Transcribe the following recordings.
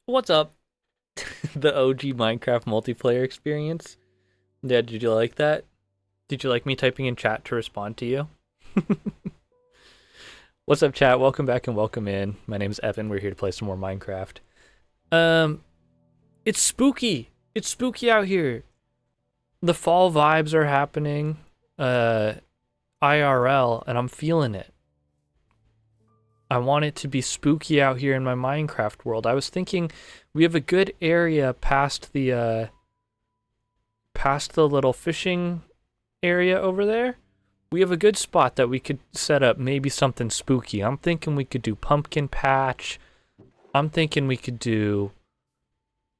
What's up? The OG Minecraft multiplayer experience. Yeah, did you like that? Did you like me typing in chat to respond to you? What's up, chat? Welcome back and welcome in. My name's Evan. We're here to play some more Minecraft. Um, it's spooky. It's spooky out here. The fall vibes are happening. IRL, and I'm feeling it. I want it to be spooky out here in my Minecraft world. I was thinking we have a good area past the little fishing area over there. We have a good spot that we could set up maybe something spooky. I'm thinking we could do pumpkin patch. I'm thinking we could do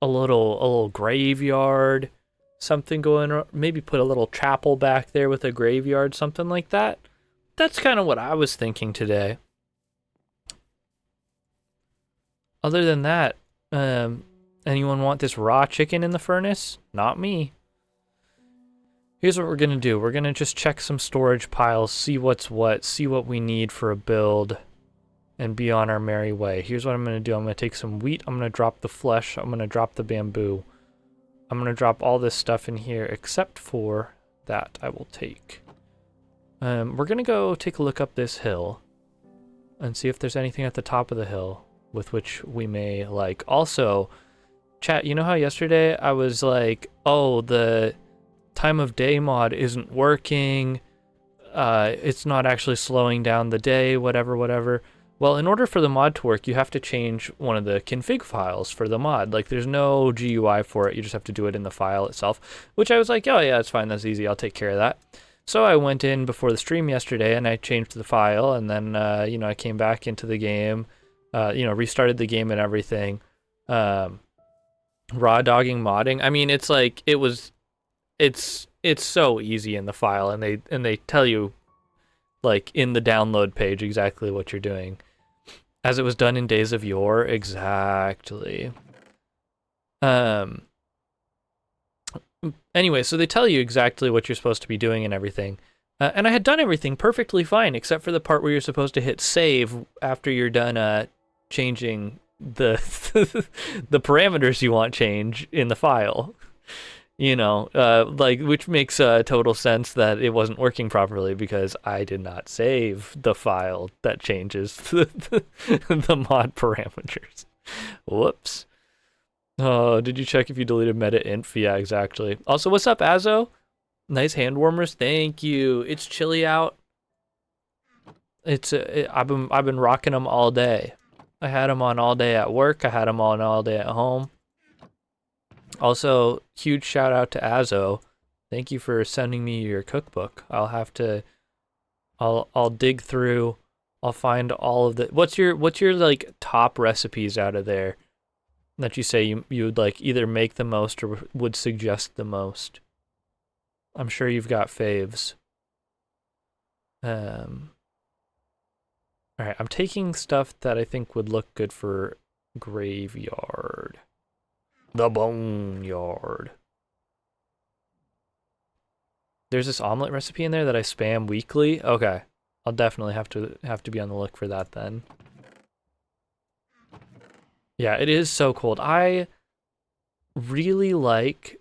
a little graveyard, something going on. Maybe put a little chapel back there with a graveyard, something like that. That's kind of what I was thinking today. Other than that, anyone want this raw chicken in the furnace? Not me. Here's what we're gonna do. We're gonna just check some storage piles, see what's what, see what we need for a build, and be on our merry way. Here's what I'm gonna do. I'm gonna take some wheat, I'm gonna drop the flesh, I'm gonna drop the bamboo. I'm gonna drop all this stuff in here, except for that I will take. We're gonna go take a look up this hill, and see if there's anything at the top of the hill with which we may like. Also, chat, you know how yesterday I was like, oh, the time of day mod isn't working, it's not actually slowing down the day, whatever. Well, in order for the mod to work, you have to change one of the config files for the mod. Like, there's no GUI for it, you just have to do it in the file itself, which I was like, oh yeah, it's fine, that's easy, I'll take care of that. So I went in before the stream yesterday and I changed the file, and then I came back into the game, restarted the game and everything. Raw dogging modding. I mean, it's like it's so easy in the file, and they tell you like in the download page exactly what you're doing, as it was done in days of yore. Exactly. Anyway, so they tell you exactly what you're supposed to be doing and everything. And I had done everything perfectly fine, except for the part where you're supposed to hit save after you're done changing the the parameters you want change in the file. Which makes total sense that it wasn't working properly because I did not save the file that changes the mod parameters. Whoops. Oh, did you check if you deleted meta-inf? Yeah, exactly. Also, what's up, Azo? Nice hand warmers, thank you. It's chilly out. I've been rocking them all day. I had them on all day at work. I had them on all day at home. Also, huge shout out to Azo. Thank you for sending me your cookbook. I'll dig through. I'll find all of the. What's your like top recipes out of there that you say you would like either make the most or would suggest the most? I'm sure you've got faves. All right, I'm taking stuff that I think would look good for graveyard. The boneyard. There's this omelet recipe in there that I spam weekly. Okay, I'll definitely have to be on the look for that then. Yeah, it is so cold. I really like.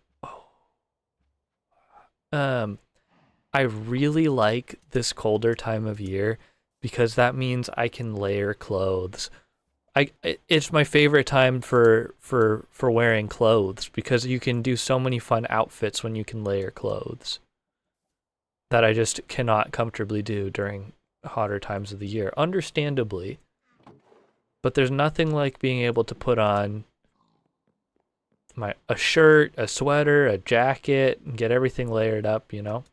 I really like this colder time of year because that means I can layer clothes. It's my favorite time for wearing clothes because you can do so many fun outfits when you can layer clothes that I just cannot comfortably do during hotter times of the year, understandably. But there's nothing like being able to put on a shirt, a sweater, a jacket, and get everything layered up, you know?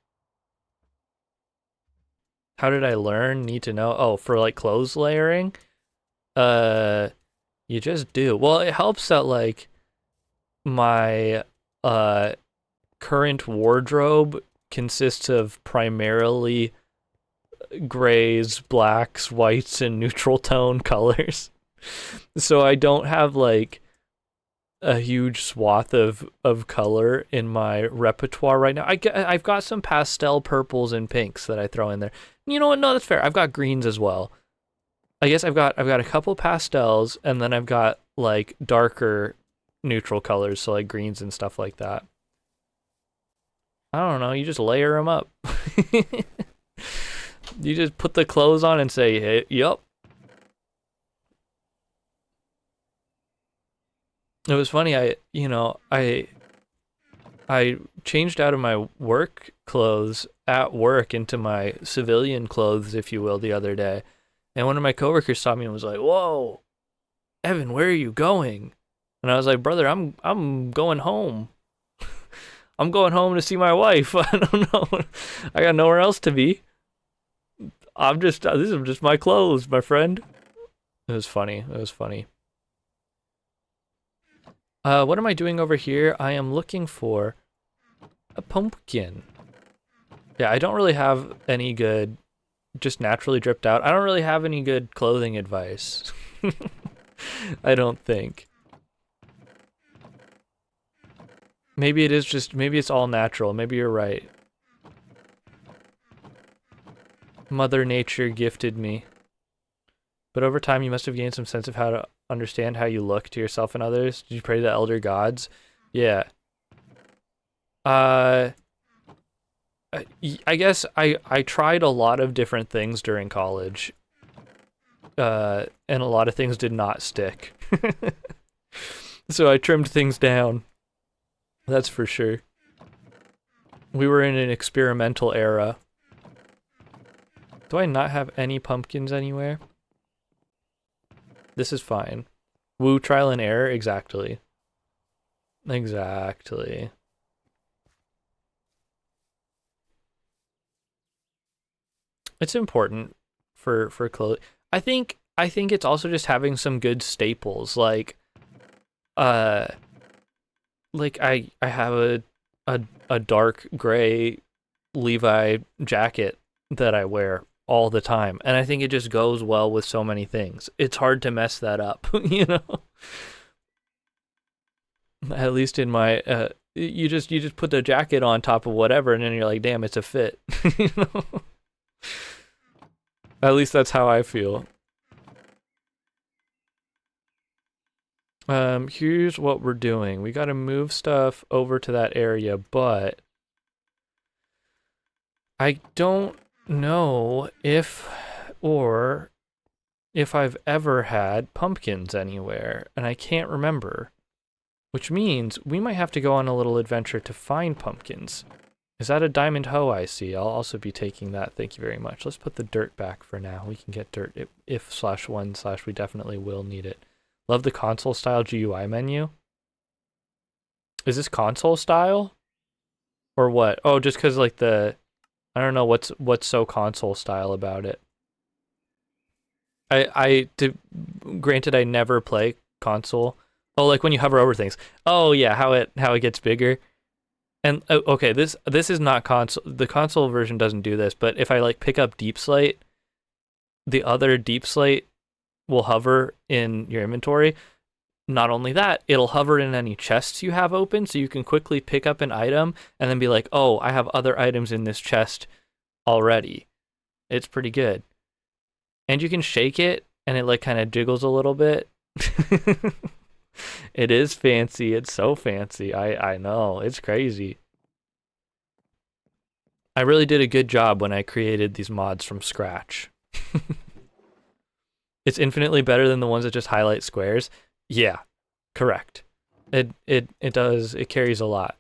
How did I learn? Need to know? Oh, for like clothes layering? You just do. Well, it helps that like my current wardrobe consists of primarily grays, blacks, whites, and neutral tone colors. So I don't have like a huge swath of color in my repertoire right now. I've got some pastel purples and pinks that I throw in there. You know what? No, that's fair. I've got greens as well. I guess I've got a couple pastels, and then I've got like darker neutral colors, so like greens and stuff like that. I don't know. You just layer them up. You just put the clothes on and say, "Hey, yup." It was funny. I changed out of my work clothes at work into my civilian clothes, if you will, the other day. And one of my coworkers saw me and was like, "Whoa, Evan, where are you going?" And I was like, "Brother, I'm going home. I'm going home to see my wife. I don't know. I got nowhere else to be. This is just my clothes, my friend." It was funny. It was funny. What am I doing over here? I am looking for a pumpkin. Yeah, I don't really have any good, just naturally dripped out. I don't really have any good clothing advice. I don't think. Maybe maybe it's all natural. Maybe you're right. Mother Nature gifted me. But over time, you must have gained some sense of how to understand how you look to yourself and others. Did you pray to the elder gods? Yeah. Uh, I guess I tried a lot of different things during college. And a lot of things did not stick. So I trimmed things down. That's for sure. We were in an experimental era. Do I not have any pumpkins anywhere? This is fine. Woo, trial and error, exactly. Exactly. It's important for clothes. I think it's also just having some good staples uh I have a dark gray Levi jacket that I wear all the time, and I think it just goes well with so many things. It's hard to mess that up, you know? At least in my you just put the jacket on top of whatever, and then you're like, damn, it's a fit. You know? At least that's how I feel. Here's what we're doing. We gotta move stuff over to that area, but I don't know or if I've ever had pumpkins anywhere, and I can't remember. Which means we might have to go on a little adventure to find pumpkins. Is that a diamond hoe I see? I'll also be taking that. Thank you very much. Let's put the dirt back for now. We can get dirt if/1/ we definitely will need it. Love the console style GUI menu. Is this console style? Or what? Oh, just because like I don't know what's so console style about it. Granted, I never play console. Oh, like when you hover over things. Oh yeah, how it gets bigger. And okay, this is not console. The console version doesn't do this, but if I like pick up deep slate, the other deep slate will hover in your inventory. Not only that, it'll hover in any chests you have open, so you can quickly pick up an item and then be like, oh, I have other items in this chest already. It's pretty good. And you can shake it, and it like kind of jiggles a little bit. It is fancy. It's so fancy. I know. It's crazy. I really did a good job when I created these mods from scratch. It's infinitely better than the ones that just highlight squares. Yeah, correct. It does. It carries a lot.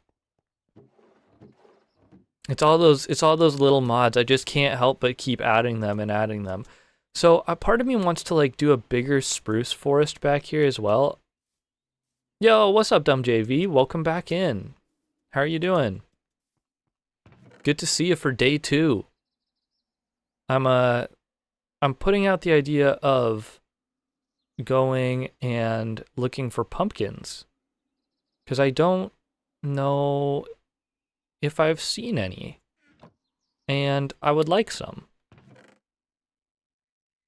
It's all those little mods. I just can't help but keep adding them and adding them. So a part of me wants to like do a bigger spruce forest back here as well. Yo, what's up, Dumb JV? Welcome back in. How are you doing? Good to see you for day 2. I'm putting out the idea of going and looking for pumpkins, because I don't know if I've seen any, and I would like some.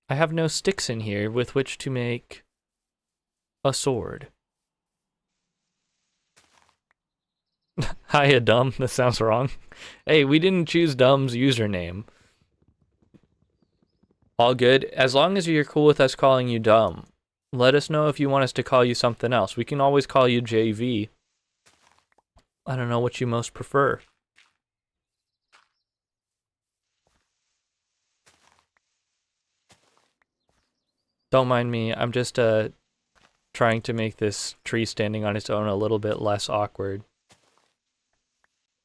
I have no sticks in here with which to make a sword. Hiya, Dumb. That sounds wrong. Hey, we didn't choose Dumb's username. All good. As long as you're cool with us calling you dumb, let us know if you want us to call you something else. We can always call you JV. I don't know what you most prefer. Don't mind me. I'm just trying to make this tree standing on its own a little bit less awkward.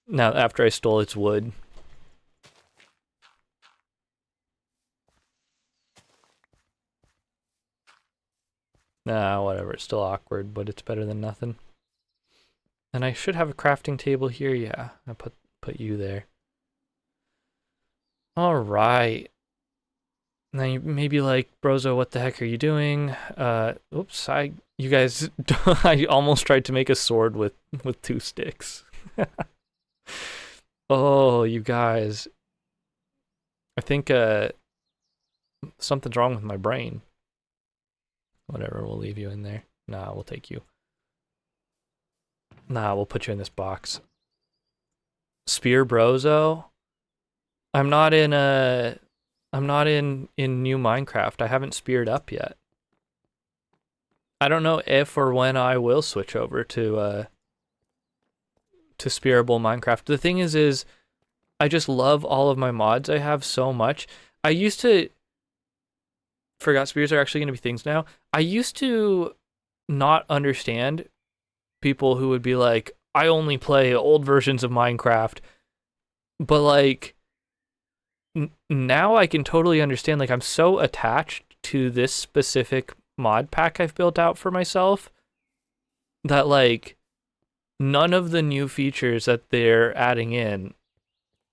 Now, after I stole its wood. Nah, whatever. It's still awkward, but it's better than nothing. And I should have a crafting table here. Yeah, I put you there. All right. Now you may be like, Brozo, what the heck are you doing? Oops, you guys, I almost tried to make a sword with 2 sticks. Oh, you guys. I think something's wrong with my brain. Whatever, we'll leave you in there. Nah, we'll take you. Nah, we'll put you in this box. Spear Brozo? I'm not in new Minecraft. I haven't speared up yet. I don't know if or when I will switch over to spearable Minecraft. The thing is I just love all of my mods I have so much. I used to forgot spears are actually going to be things now. I used to not understand people who would be like, I only play old versions of Minecraft. But like now I can totally understand, like I'm so attached to this specific mod pack I've built out for myself that like none of the new features that they're adding in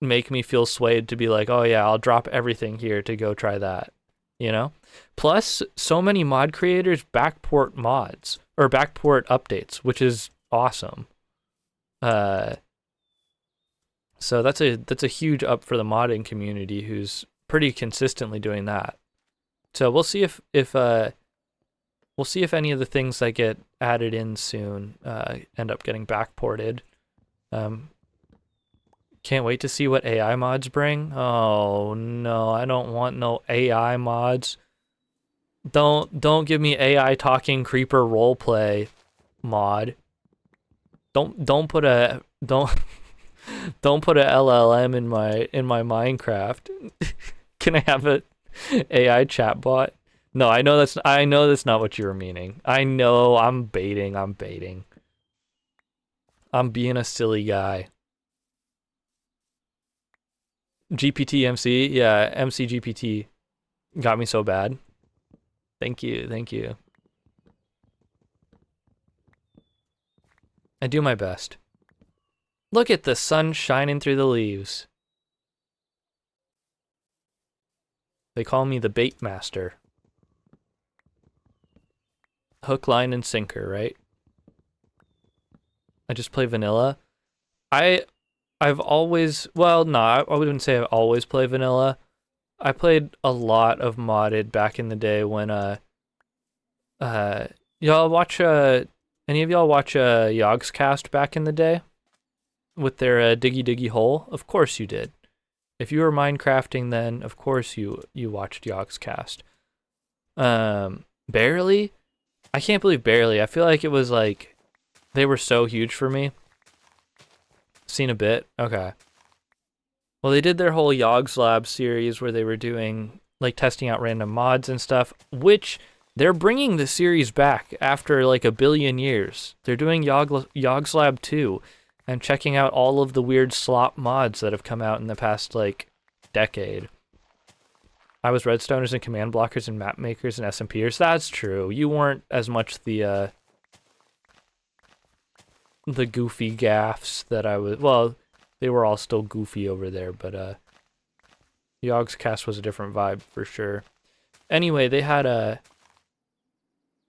make me feel swayed to be like, oh yeah, I'll drop everything here to go try that, you know? Plus, so many mod creators backport mods or backport updates, which is awesome. So that's a huge up for the modding community who's pretty consistently doing that. So we'll see if any of the things that get added in soon end up getting backported. Can't wait to see what AI mods bring. Oh no, I don't want no AI mods. Don't give me AI talking creeper roleplay mod. Don't put a LLM in my Minecraft. Can I have a AI chatbot? No, I know that's not what you were meaning. I know I'm baiting. I'm being a silly guy. GPT MC, yeah, MC GPT got me so bad. Thank you. I do my best. Look at the sun shining through the leaves. They call me the bait master. Hook, line, and sinker, right? I just play vanilla. I've always, well, no, I wouldn't say I've always played vanilla. I played a lot of modded back in the day when y'all watch any of y'all watch Yogg's Cast back in the day with their Diggy Diggy Hole? Of course you did. If you were Minecrafting then, of course you watched Yogg's Cast. Barely? I can't believe barely. I feel like it was like they were so huge for me. Seen a bit? Okay. Well, they did their whole Yogg's Lab series where they were doing, like, testing out random mods and stuff, which they're bringing the series back after, like, 1 billion years. They're doing Yogg's Lab 2 and checking out all of the weird slop mods that have come out in the past, like, decade. I was Redstoners and Command Blockers and Map Makers and SMPers. That's true. You weren't as much the goofy gaffs that I was. Well, they were all still goofy over there, but Yogg's Cast was a different vibe for sure. Anyway, they had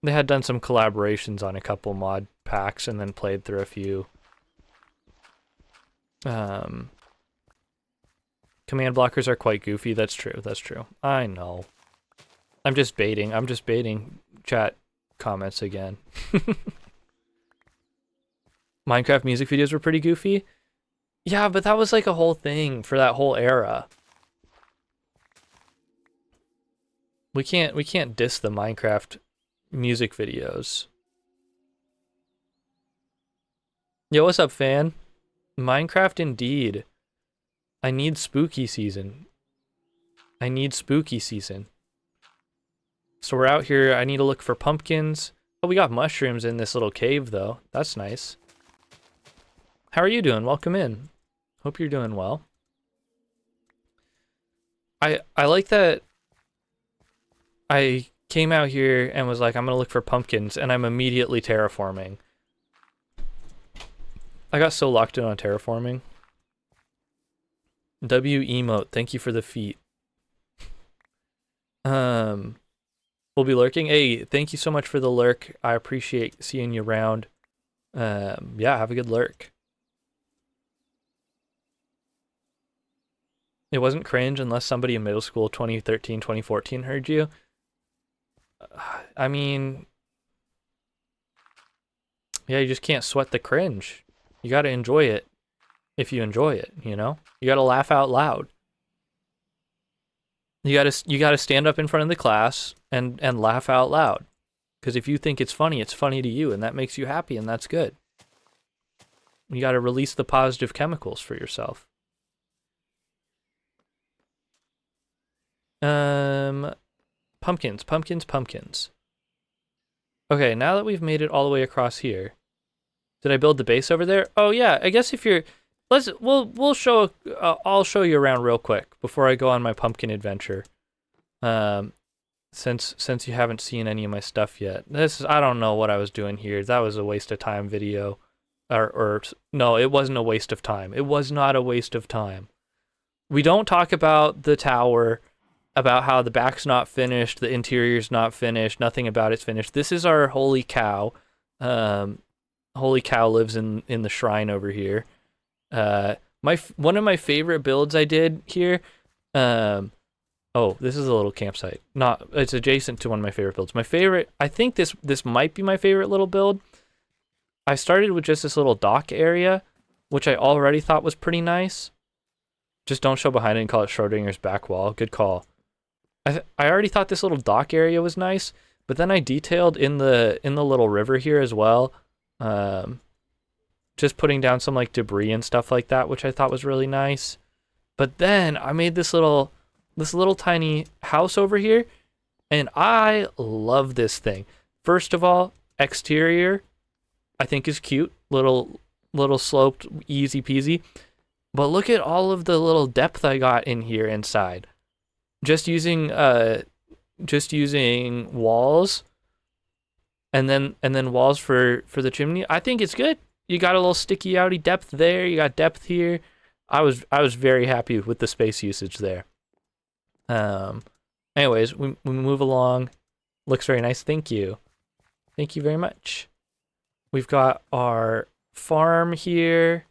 done some collaborations on a couple mod packs and then played through a few. Command blockers are quite goofy. That's true. I know. I'm just baiting chat comments again. Minecraft music videos were pretty goofy. Yeah, but that was like a whole thing for that whole era. We can't diss the Minecraft music videos. Yo, what's up, fan? Minecraft indeed. I need spooky season. I need spooky season. So we're out here. I need to look for pumpkins. Oh, we got mushrooms in this little cave, though. That's nice. How are you doing? Welcome in. Hope you're doing well. I like that I came out here and was like, I'm gonna look for pumpkins, and I'm immediately terraforming. I got so locked in on terraforming. W emote, thank you for the feat. We'll be lurking. Hey, thank you so much for the lurk. I appreciate seeing you around. Yeah, have a good lurk. It wasn't cringe unless somebody in middle school 2013, 2014 heard you. I mean, yeah, you just can't sweat the cringe. You gotta enjoy it if you enjoy it, you know? You gotta laugh out loud. You gotta stand up in front of the class and laugh out loud. Because if you think it's funny to you, and that makes you happy, and that's good. You gotta release the positive chemicals for yourself. Pumpkins. Okay, now that we've made it all the way across here, did I build the base over there? Oh yeah, I guess if you're, we'll show, I'll show you around real quick before I go on my pumpkin adventure. Since you haven't seen any of my stuff yet. I don't know what I was doing here. That was a waste of time video. Or no, it wasn't a waste of time. It was not a waste of time. We don't talk about the tower, about how the back's not finished, the interior's not finished, nothing about it's finished. This is our holy cow. Holy cow lives in the shrine over here. One of my favorite builds I did here. Oh, this is a little campsite. It's adjacent to one of my favorite builds. My favorite, I think this might be my favorite little build. I started with just this little dock area, which I already thought was pretty nice. Just don't show behind it and call it Schrodinger's back wall. Good call. I already thought this little dock area was nice, but then I detailed in the little river here as well. Just putting down some like debris and stuff like that, which I thought was really nice. But then I made this little tiny house over here, and I love this thing. First of all, exterior, I think is cute. Little sloped, easy peasy. But look at all of the little depth I got in here inside. Just using walls and then walls for the chimney. I think it's good. You got a little sticky outy depth there. You got depth here. I was very happy with the space usage there. Anyways, we move along. Looks very nice. Thank you. Thank you very much. We've got our farm here.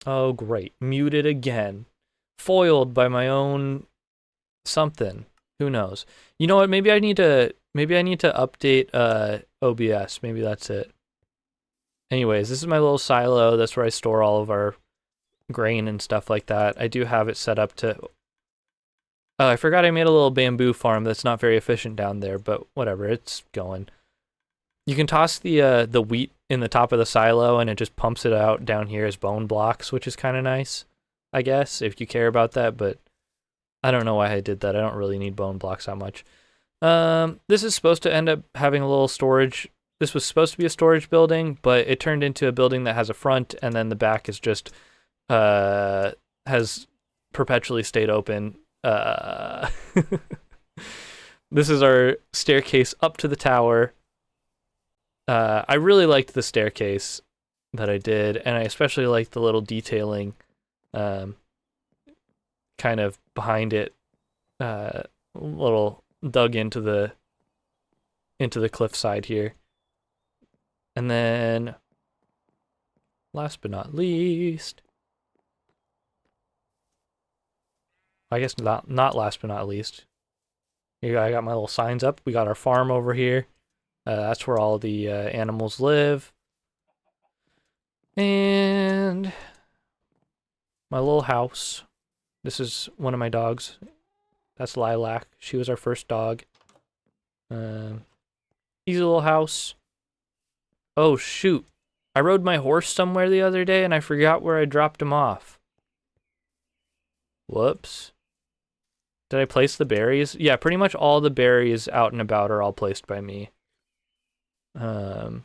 Oh, great. Muted again. Foiled by my own something. Who knows? You know what? Maybe I need to update OBS. Maybe that's it. Anyways, this is my little silo. That's where I store all of our grain and stuff like that. I do have it set up to... Oh, I forgot I made a little bamboo farm that's not very efficient down there, but whatever, it's going. You can toss the wheat in the top of the silo and it just pumps it out down here as bone blocks, which is kind of nice, I guess, if you care about that, but I don't know why I did that. I don't really need bone blocks that much. This is supposed to end up having a little storage. This was supposed to be a storage building, but it turned into a building that has a front, and then the back is just has perpetually stayed open. This is our staircase up to the tower. I really liked the staircase that I did, and I especially liked the little detailing kind of behind it, little dug into the cliffside here. And then, last but not least, I guess not last but not least, here I got my little signs up. We got our farm over here. That's where all the animals live. And my little house. This is one of my dogs. That's Lilac. She was our first dog. Easy little house. Oh, shoot. I rode my horse somewhere the other day and I forgot where I dropped him off. Whoops. Did I place the berries? Yeah, pretty much all the berries out and about are all placed by me. This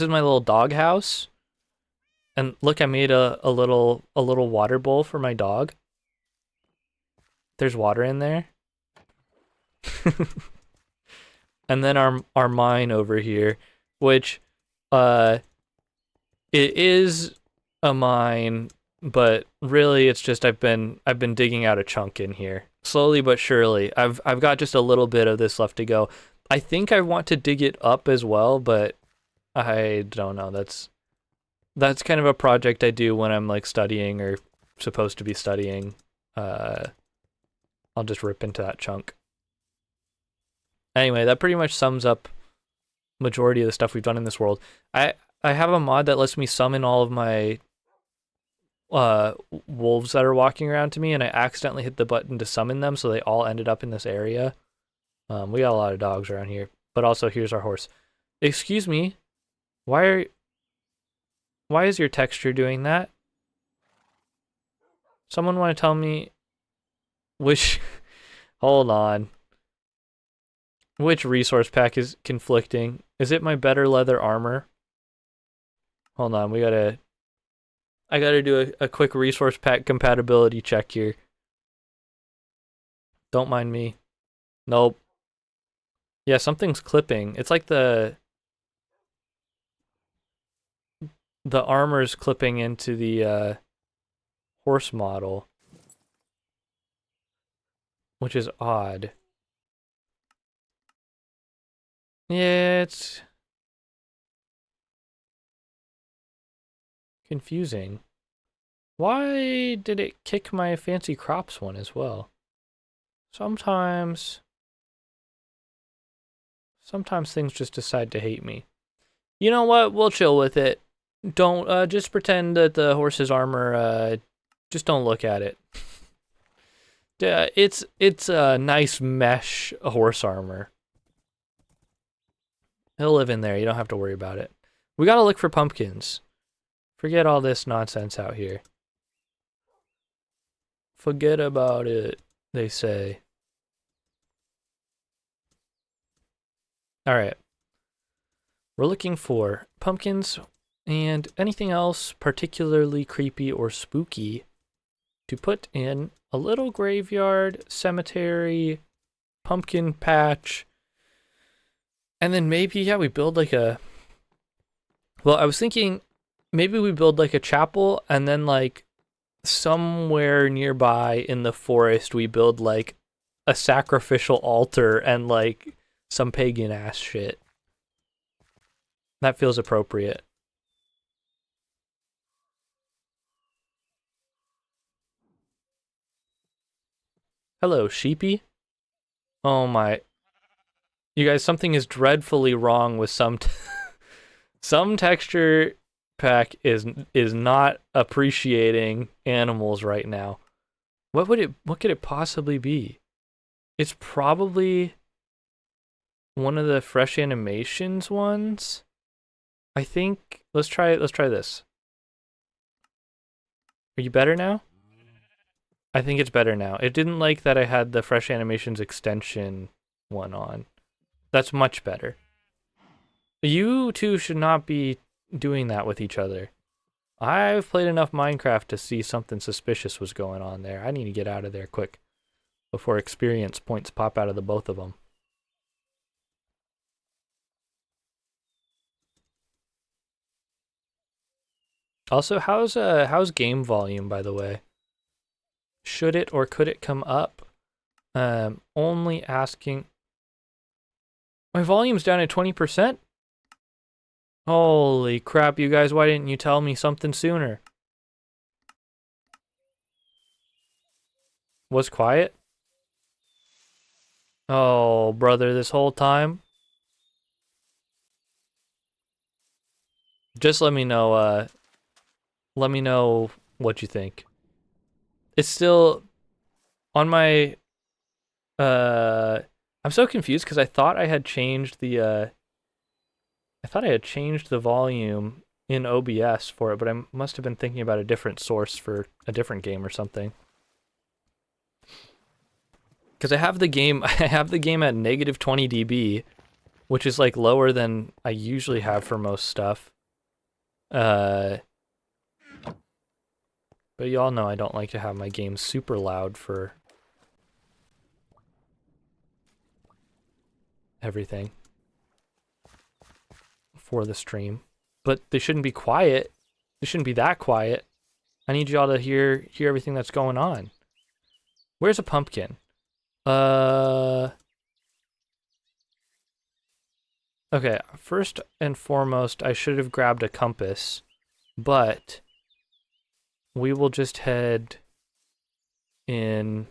is my little dog house. And look, I made a little water bowl for my dog. There's water in there. And then our mine over here, which it is a mine, but really it's just I've been digging out a chunk in here. Slowly but surely. I've got just a little bit of this left to go. I think I want to dig it up as well, but I don't know. That's kind of a project I do when I'm like studying or supposed to be studying. I'll just rip into that chunk. Anyway, that pretty much sums up majority of the stuff we've done in this world. I have a mod that lets me summon all of my wolves that are walking around to me, and I accidentally hit the button to summon them, so they all ended up in this area. We got a lot of dogs around here, but also here's our horse. Excuse me, why is your texture doing that? Someone want to tell me which... Hold on. Which resource pack is conflicting? Is it my better leather armor? Hold on, I gotta do a quick resource pack compatibility check here. Don't mind me. Nope. Yeah, something's clipping. It's like the armor's clipping into the horse model, which is odd. Yeah, it's confusing. Why did it kick my fancy crops one as well? Sometimes things just decide to hate me. You know what? We'll chill with it. Don't just pretend that the horse's armor, just don't look at it. It's a nice mesh horse armor. He'll live in there. You don't have to worry about it. We gotta look for pumpkins. Forget all this nonsense out here. Forget about it, they say. Alright. We're looking for pumpkins and anything else particularly creepy or spooky to put in a little graveyard, cemetery, pumpkin patch, and then maybe, yeah, we build like a... Well, I was thinking maybe we build like a chapel, and then like somewhere nearby in the forest we build like a sacrificial altar and like some pagan ass shit. That feels appropriate. Hello, sheepy. Oh my... You guys, something is dreadfully wrong with some some texture pack is not appreciating animals right now. What could it possibly be? It's probably one of the fresh animations ones. I think let's try this. Are you better now? I think it's better now. It didn't like that I had the fresh animations extension one on. That's much better. You two should not be doing that with each other. I've played enough Minecraft to see something suspicious was going on there. I need to get out of there quick before experience points pop out of the both of them. Also, how's game volume, by the way? Should it or could it come up? Only asking. My volume's down at 20%? Holy crap, you guys, why didn't you tell me something sooner? Was quiet? Oh, brother, this whole time? Just let me know what you think. It's still on my I'm so confused because I thought I had changed the volume in OBS for it, but I must have been thinking about a different source for a different game or something. Because I have the game at negative 20 dB, which is like lower than I usually have for most stuff. But y'all know I don't like to have my games super loud for everything for the stream. But they shouldn't be quiet. They shouldn't be that quiet. I need y'all to hear everything that's going on. Where's a pumpkin? Okay, first and foremost, I should have grabbed a compass, but we will just head in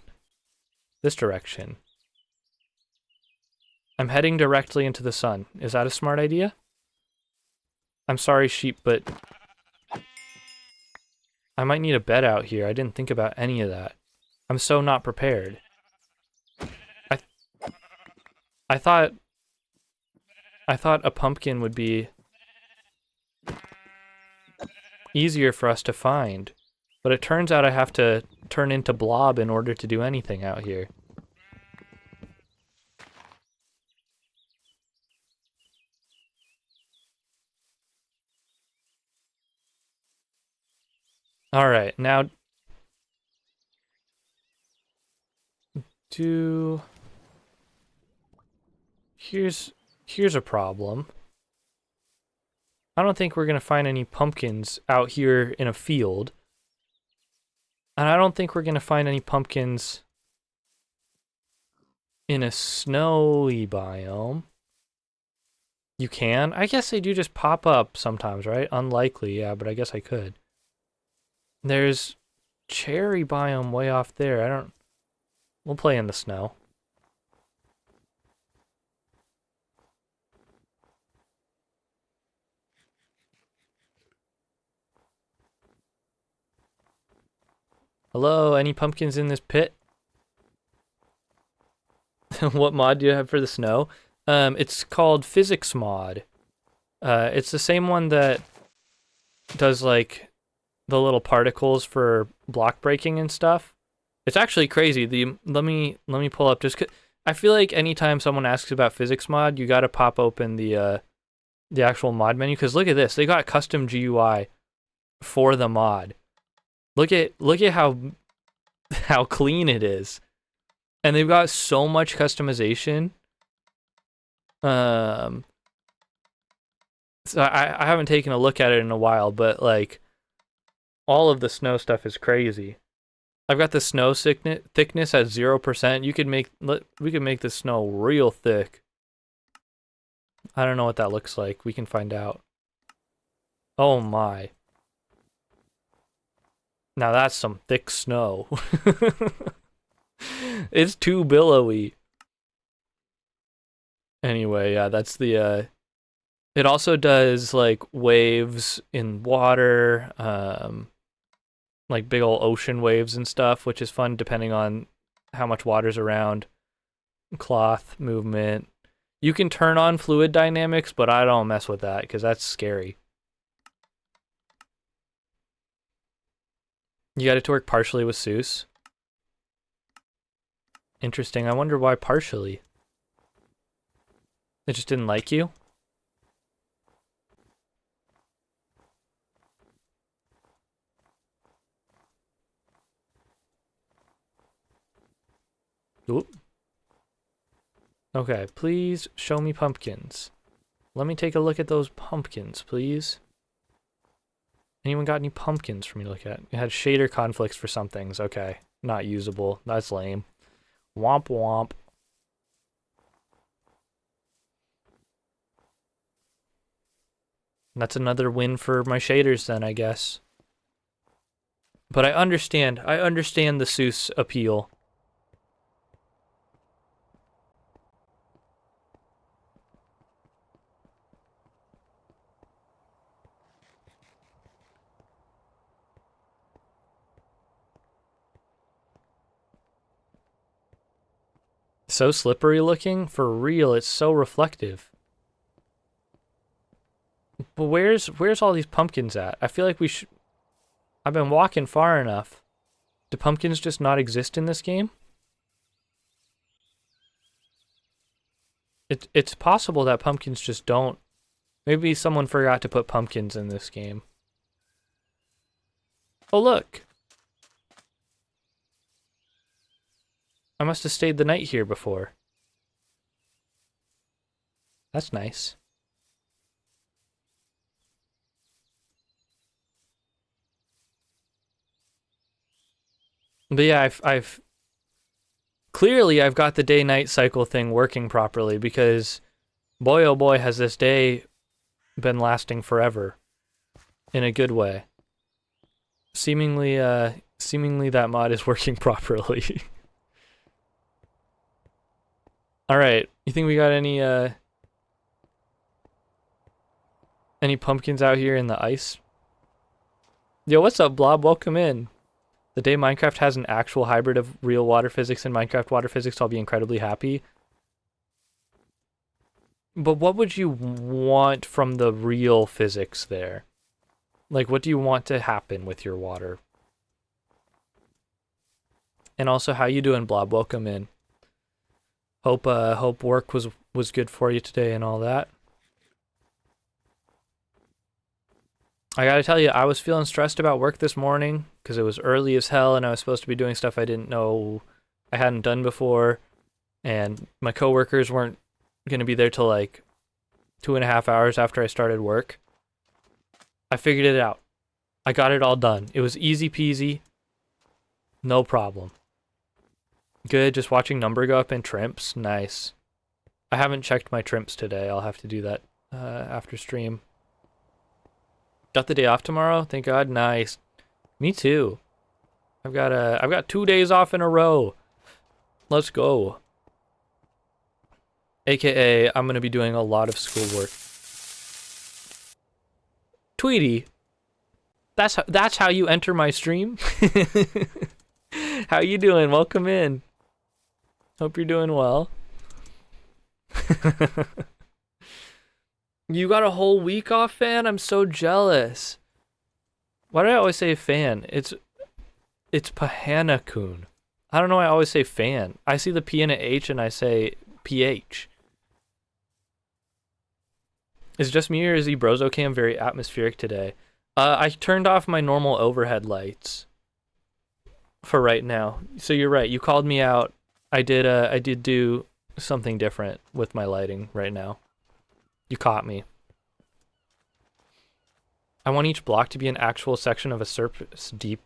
this direction. I'm heading directly into the sun. Is that a smart idea? I'm sorry, sheep, but I might need a bed out here. I didn't think about any of that. I'm so not prepared. I thought a pumpkin would be easier for us to find, but it turns out I have to turn into blob in order to do anything out here. All right, now here's a problem. I don't think we're gonna find any pumpkins out here in a field. And I don't think we're gonna find any pumpkins in a snowy biome. You can? I guess they do just pop up sometimes, right? Unlikely, yeah, but I guess I could. There's cherry biome way off there. We'll play in the snow. Hello, any pumpkins in this pit? What mod do you have for the snow? It's called Physics Mod. It's the same one that does like the little particles for block breaking and stuff. It's actually crazy. Let me pull up just 'cause I feel like anytime someone asks about Physics Mod, you got to pop open the actual mod menu cuz look at this. They got custom GUI for the mod. Look at how clean it is. And they've got so much customization. So I haven't taken a look at it in a while, but like all of the snow stuff is crazy. I've got the snow thickness at 0%. We could make the snow real thick. I don't know what that looks like. We can find out. Oh my. Now that's some thick snow. It's too billowy. Anyway, yeah, that's the it also does like waves in water, like big old ocean waves and stuff, which is fun depending on how much water's around. Cloth movement. You can turn on fluid dynamics, but I don't mess with that because that's scary. You got it to work partially with Seuss. Interesting. I wonder why partially. It just didn't like you? Oop. Okay, please show me pumpkins. Let me take a look at those pumpkins, please. Anyone got any pumpkins for me to look at? It had shader conflicts for some things. Okay, not usable. That's lame. Womp womp. That's another win for my shaders then, I guess. But I understand the Seuss appeal. So slippery looking? For real, it's so reflective. But where's all these pumpkins at? I feel like we should... I've been walking far enough. Do pumpkins just not exist in this game? It's possible that pumpkins just don't. Maybe someone forgot to put pumpkins in this game. Oh, look. I must have stayed the night here before. That's nice. But yeah, I've clearly I've got the day-night cycle thing working properly because boy oh boy has this day been lasting forever in a good way. Seemingly that mod is working properly. All right, you think we got any pumpkins out here in the ice? Yo, what's up, Blob? Welcome in. The day Minecraft has an actual hybrid of real water physics and Minecraft water physics, I'll be incredibly happy. But what would you want from the real physics there? Like, what do you want to happen with your water? And also, how you doing, Blob? Welcome in. Hope work was good for you today and all that. I gotta tell you, I was feeling stressed about work this morning because it was early as hell and I was supposed to be doing stuff I didn't know I hadn't done before, and my coworkers weren't gonna be there till like 2.5 hours after I started work. I figured it out. I got it all done. It was easy peasy. No problem. Good, just watching number go up in trimps. Nice. I haven't checked my trimps today. I'll have to do that after stream. Got the day off tomorrow? Thank God. Nice. Me too. I've got 2 days off in a row. Let's go. AKA, I'm gonna be doing a lot of schoolwork. Tweety, that's how you enter my stream. How you doing? Welcome in. Hope you're doing well. You got a whole week off, fan? I'm so jealous. Why do I always say fan? It's Pahana-kun. I don't know why I always say fan. I see the P and a H and I say PH. Is it just me or is Ebrozo cam very atmospheric today? I turned off my normal overhead lights for right now. So you're right. You called me out. I did do something different with my lighting right now. You caught me. I want each block to be an actual section of a surface deep,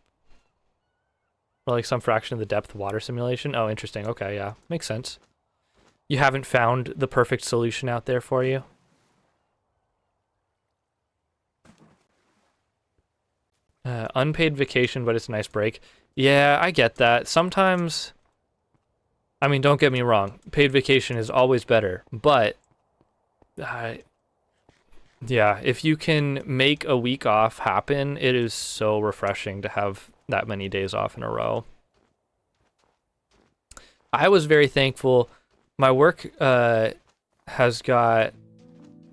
or like some fraction of the depth water simulation. Oh, interesting. Okay, yeah, makes sense. You haven't found the perfect solution out there for you? Unpaid vacation, but it's a nice break. Yeah, I get that. Sometimes, I mean, don't get me wrong. Paid vacation is always better, but yeah, if you can make a week off happen, it is so refreshing to have that many days off in a row. I was very thankful. My work has got...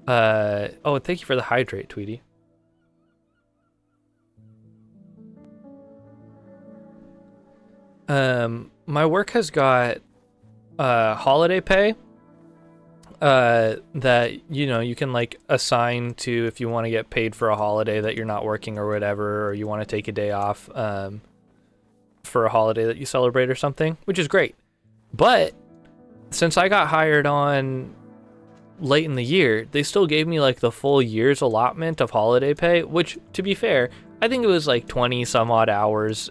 oh, thank you for the hydrate, Tweety. My work has got holiday pay that, you know, you can like assign to if you want to get paid for a holiday that you're not working or whatever, or you want to take a day off for a holiday that you celebrate or something, which is great. But since I got hired on late in the year, they still gave me like the full year's allotment of holiday pay, which, to be fair, I think it was like 20 some odd hours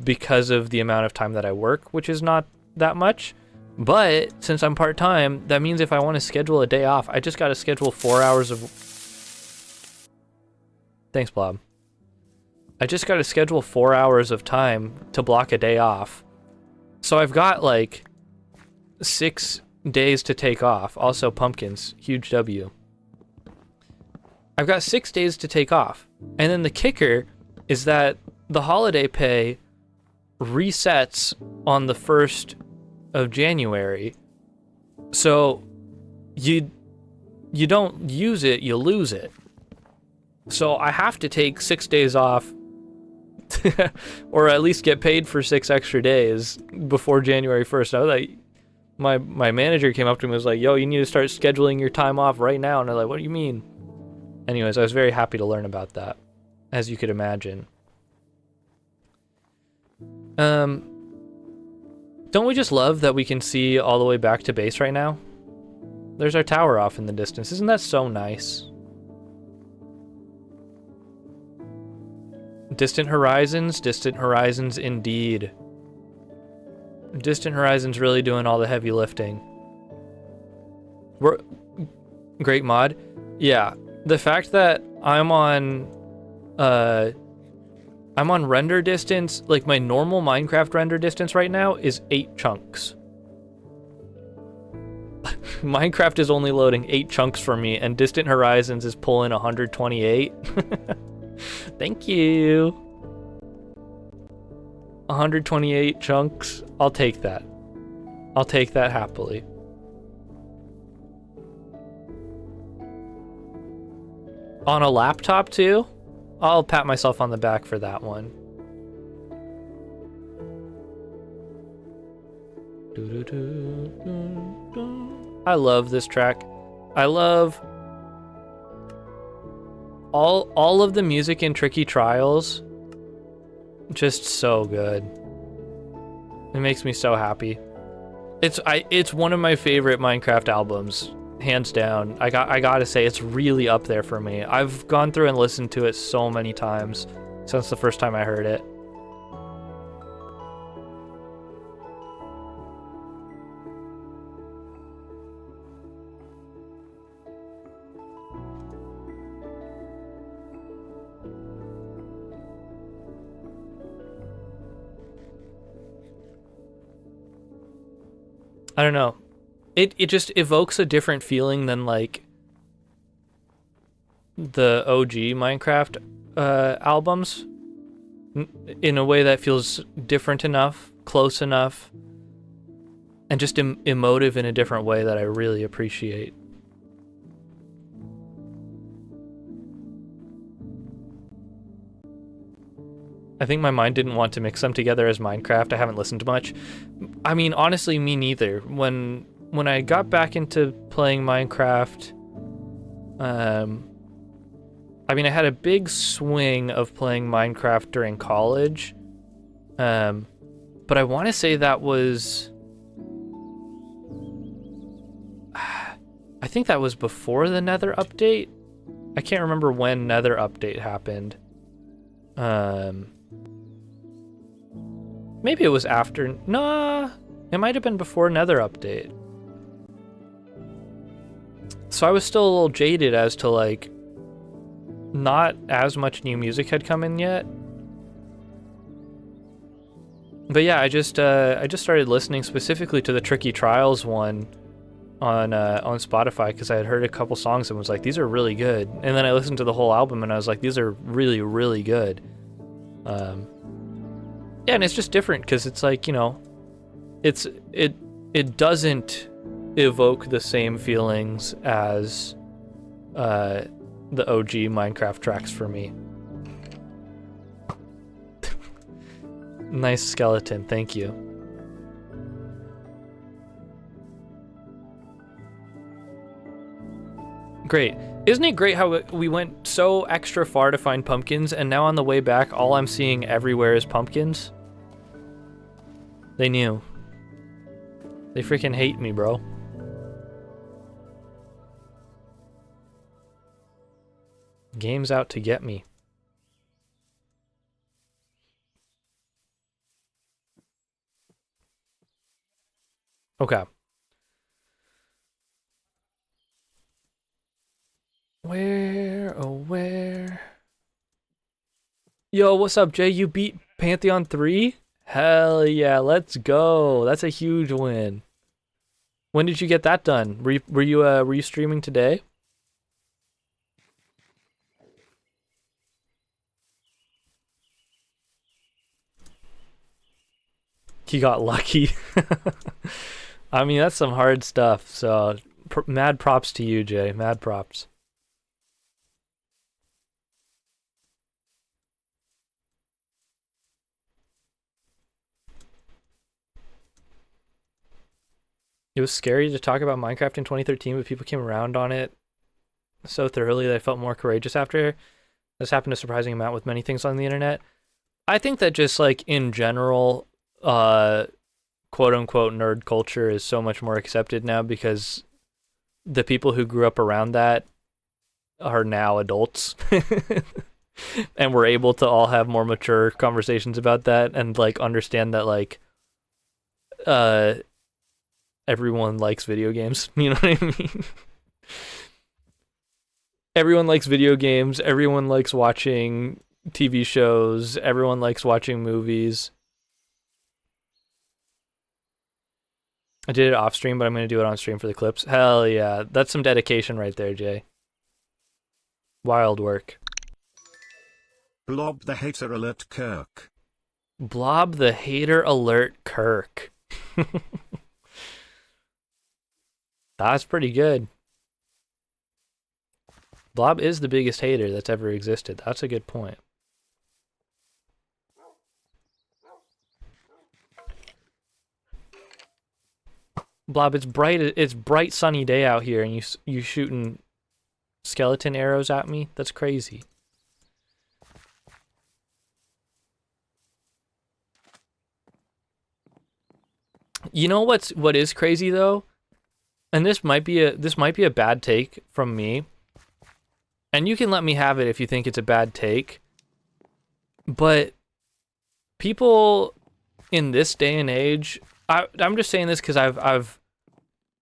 because of the amount of time that I work, which is not that much. But since I'm part-time, that means if I want to schedule a day off, I just got to schedule 4 hours of... Thanks, Blob. I just got to schedule 4 hours of time to block a day off. So I've got like 6 days to take off. Also, pumpkins, huge W. I've got 6 days to take off. And then the kicker is that the holiday pay resets on the 1st of January. So you don't use it, you lose it. So I have to take 6 days off or at least get paid for 6 extra days before January 1st. I was like, my manager came up to me and was like, yo, you need to start scheduling your time off right now. And I was like, what do you mean? Anyways, I was very happy to learn about that, as you could imagine. Don't we just love that we can see all the way back to base right now? There's our tower off in the distance. Isn't that so nice? Distant horizons indeed. Distant horizons really doing all the heavy lifting. We're great mod. Yeah, the fact that I'm on render distance, like my normal Minecraft render distance right now is 8 chunks. Minecraft is only loading 8 chunks for me, and Distant Horizons is pulling 128. Thank you. 128 chunks. I'll take that. I'll take that happily. On a laptop too? I'll pat myself on the back for that one. I love this track. I love all of the music in Tricky Trials. Just so good. It makes me so happy. It's one of my favorite Minecraft albums, hands down. I gotta say, it's really up there for me. I've gone through and listened to it so many times since the first time I heard it. I don't know. It just evokes a different feeling than like the OG Minecraft albums in a way that feels different enough, close enough, and just emotive in a different way that I really appreciate. I think my mind didn't want to mix them together as Minecraft. I haven't listened much. I mean, honestly, me neither. When I got back into playing Minecraft, I mean, I had a big swing of playing Minecraft during college, but I want to say that was... I think that was before the Nether update. I can't remember when Nether update happened. Maybe it was after. Nah, it might have been before Nether update. So I was still a little jaded as to like, not as much new music had come in yet. But yeah, I just started listening specifically to the Tricky Trials one on Spotify because I had heard a couple songs and was like, these are really good. And then I listened to the whole album and I was like, these are really, really good. Yeah, and it's just different because it's like, you know, it doesn't evoke the same feelings as the OG Minecraft tracks for me. Nice skeleton, thank you. Great. Isn't it great how we went so extra far to find pumpkins, and now on the way back, all I'm seeing everywhere is pumpkins? They knew. They freaking hate me, bro. Game's out to get me. Okay. Where, oh where? Yo, what's up, Jay? You beat Pantheon 3? Hell yeah, let's go. That's a huge win. When did you get that done? Were you streaming today? He got lucky. I mean, that's some hard stuff. So, mad props to you, Jay. Mad props. It was scary to talk about Minecraft in 2013, but people came around on it so thoroughly that I felt more courageous after. This happened a surprising amount with many things on the internet. I think that just like in general, quote unquote nerd culture is so much more accepted now because the people who grew up around that are now adults. And we're able to all have more mature conversations about that and like understand that like uh everyone likes video games. You know what I mean? Everyone likes video games, everyone likes watching TV shows, everyone likes watching movies. I did it off stream, but I'm going to do it on stream for the clips. Hell yeah. That's some dedication right there, Jay. Wild work. Blob the hater alert Kirk. Blob the hater alert Kirk. That's pretty good. Blob is the biggest hater that's ever existed. That's a good point. Blob, it's bright sunny day out here and you shooting skeleton arrows at me? That's crazy. You know what is crazy though? And this might be a bad take from me. And you can let me have it if you think it's a bad take. But people in this day and age, I'm just saying this because I've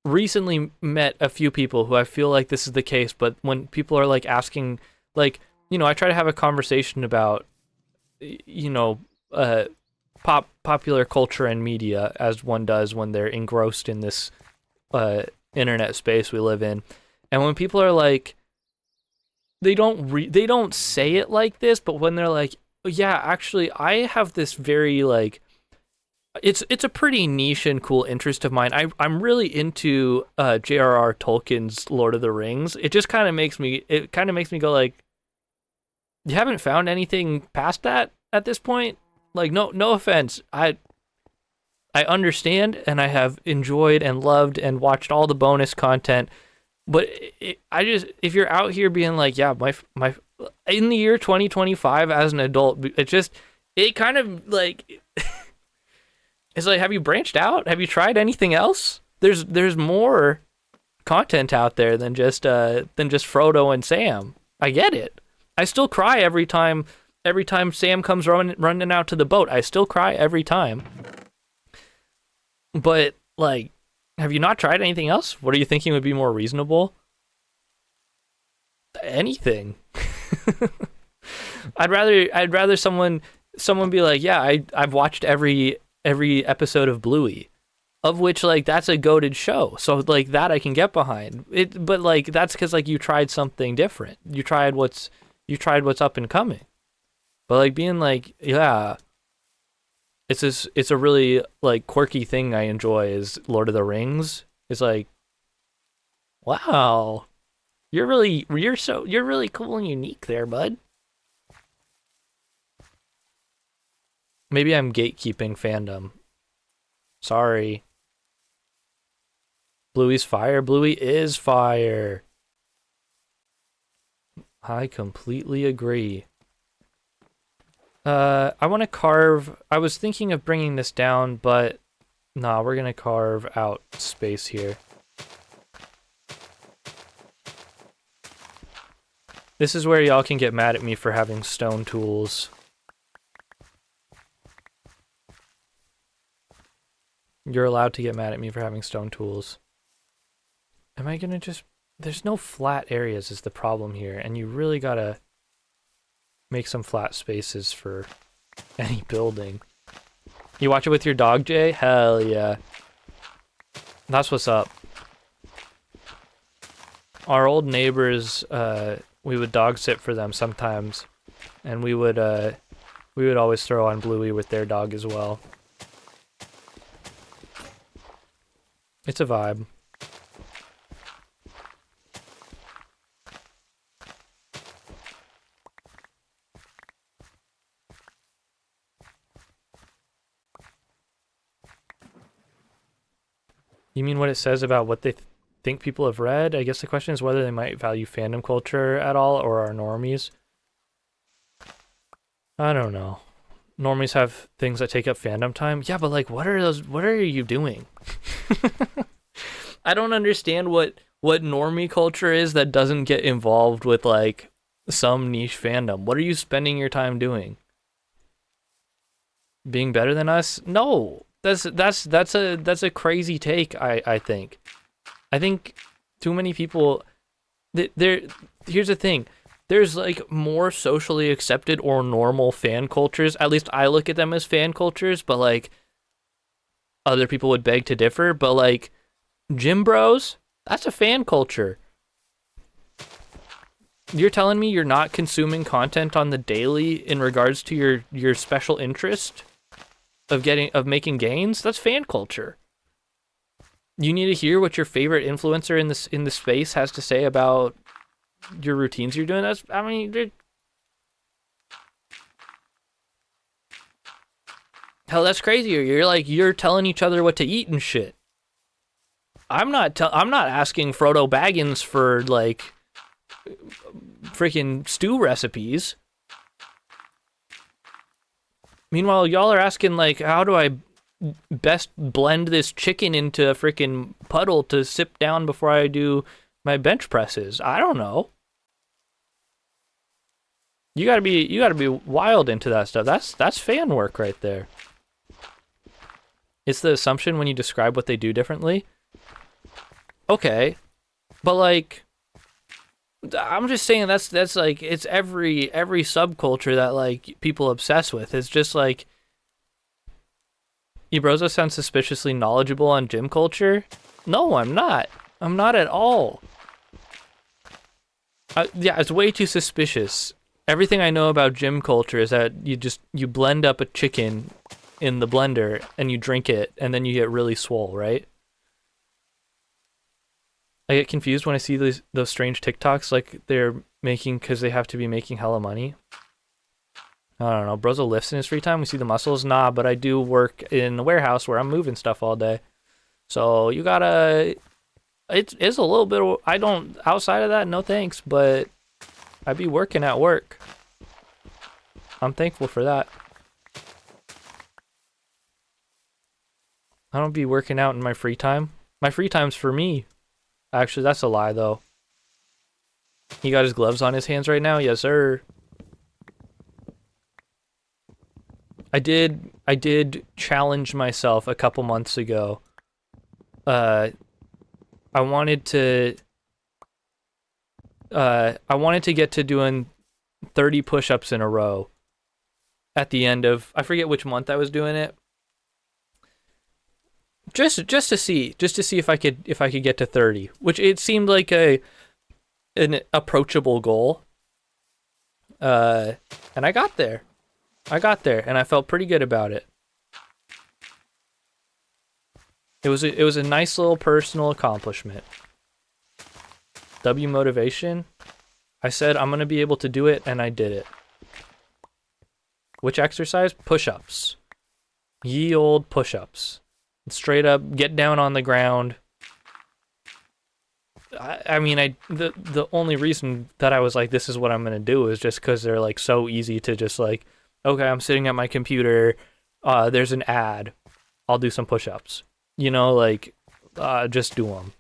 recently met a few people who I feel like this is the case, but when people are like asking, like, you know, I try to have a conversation about, you know, popular culture and media as one does when they're engrossed in this internet space we live in. And when people are like, they don't say it like this, but when they're like, yeah, actually, I have this very like, it's a pretty niche and cool interest of mine. I'm really into J.R.R. Tolkien's Lord of the Rings. It just kind of makes me go like, you haven't found anything past that at this point? Like, no offense. I understand and I have enjoyed and loved and watched all the bonus content, but if you're out here being like, yeah, my in the year 2025 as an adult, it kind of like it's like, have you branched out? Have you tried anything else? There's more content out there than just Frodo and Sam. I get it. I still cry every time Sam comes running out to the boat. I still cry every time. But like, have you not tried anything else? What are you thinking would be more reasonable? Anything. I'd rather someone be like, yeah, I've watched every episode of Bluey, of which like that's a goated show. So like that I can get behind. But like that's because like you tried something different. You tried what's up and coming. But like being like, yeah, it's a really like quirky thing I enjoy is Lord of the Rings. It's like, wow, you're really cool and unique there, bud. Maybe I'm gatekeeping fandom. Sorry. Bluey's fire. Bluey is fire. I completely agree. I want to carve. I was thinking of bringing this down, but nah, we're gonna carve out space here. This is where y'all can get mad at me for having stone tools. You're allowed to get mad at me for having stone tools. Am I gonna just... There's no flat areas is the problem here, and you really gotta make some flat spaces for any building. You watch it with your dog, Jay? Hell yeah. That's what's up. Our old neighbors, we would dog sit for them sometimes, and we would always throw on Bluey with their dog as well. It's a vibe. You mean what it says about what they think people have read? I guess the question is whether they might value fandom culture at all or are normies. I don't know. Normies have things that take up fandom time. Yeah, but like, what are you doing? I don't understand what normie culture is that doesn't get involved with like some niche fandom. What are you spending your time doing? Being better than us? No. That's a crazy take, I think. I think too many people here's the thing. There's like more socially accepted or normal fan cultures. At least I look at them as fan cultures, but like other people would beg to differ, but like gym bros, that's a fan culture. You're telling me you're not consuming content on the daily in regards to your special interest of making gains? That's fan culture. You need to hear what your favorite influencer in the space has to say about your routines you're doing. Hell, that's crazy. You're telling each other what to eat and shit. I'm not asking Frodo Baggins for like freaking stew recipes. Meanwhile, y'all are asking like, how do I best blend this chicken into a freaking puddle to sip down before I do my bench presses? I don't know. You gotta be wild into that stuff. That's fan work right there. It's the assumption when you describe what they do differently. Okay, but like, I'm just saying that's like, it's every subculture that like people obsess with. It's just like, Ebrozo sounds suspiciously knowledgeable on gym culture. No, I'm not. I'm not at all. Yeah, it's way too suspicious. Everything I know about gym culture is that you blend up a chicken in the blender and you drink it and then you get really swole, right? I get confused when I see those strange TikToks like they're making because they have to be making hella money. I don't know. Brozo lifts in his free time. We see the muscles. Nah, but I do work in a warehouse where I'm moving stuff all day. So you gotta... It's a little bit... I don't... Outside of that, no thanks, but I be working at work. I'm thankful for that. I don't be working out in my free time. My free time's for me. Actually, that's a lie, though. He got his gloves on his hands right now? Yes, sir. I did challenge myself a couple months ago. I wanted to get to doing 30 push-ups in a row at the end of... I forget which month I was doing it. Just to see if I could get to 30, which it seemed like an approachable goal. And I got there. And I felt pretty good about it. It was a nice little personal accomplishment. W motivation. I said I'm gonna be able to do it, and I did it. Which exercise? Push-ups. Ye old push-ups. Straight up, get down on the ground. I mean, the only reason that I was like, this is what I'm gonna do is just because they're like so easy to just like Okay, I'm sitting at my computer. There's an ad. I'll do some push-ups. Like, just do them.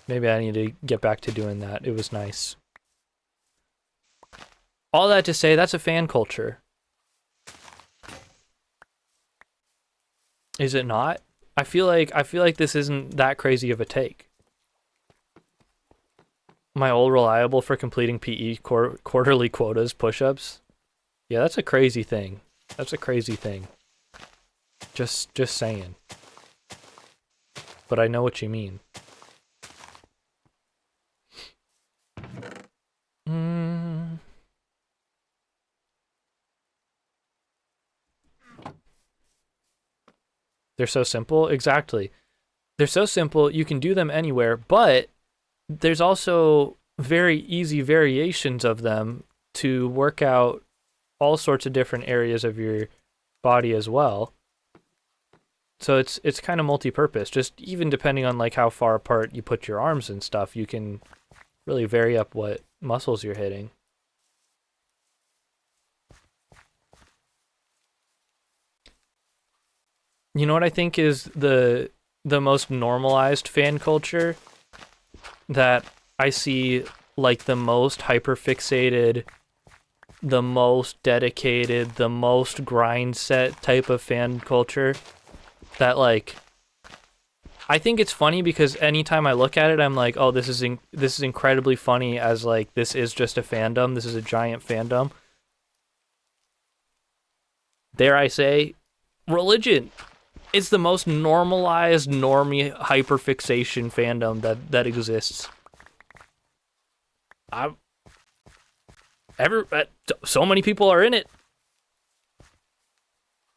Maybe I need to get back to doing that. It was nice. All that to say, that's a fan culture. Is it not? I feel like this isn't that crazy of a take. My old reliable for completing PE quarterly quotas push-ups. Yeah, that's a crazy thing. That's a crazy thing. Just saying. But I know what you mean. They're so simple. Exactly. They're so simple. You can do them anywhere, but there's also very easy variations of them to work out all sorts of different areas of your body as well. So it's kind of multi-purpose. Just even depending on like how far apart you put your arms and stuff, you can really vary up what muscles you're hitting. You know what I think is the most normalized fan culture that I see, like the most hyperfixated, the most dedicated, the most grind set type of fan culture that like I think it's funny because anytime I look at it I'm like, "Oh, this is incredibly funny as like this is just a fandom. This is a giant fandom." Dare I say, religion. It's the most normalized, normie hyperfixation fandom that exists. So many people are in it.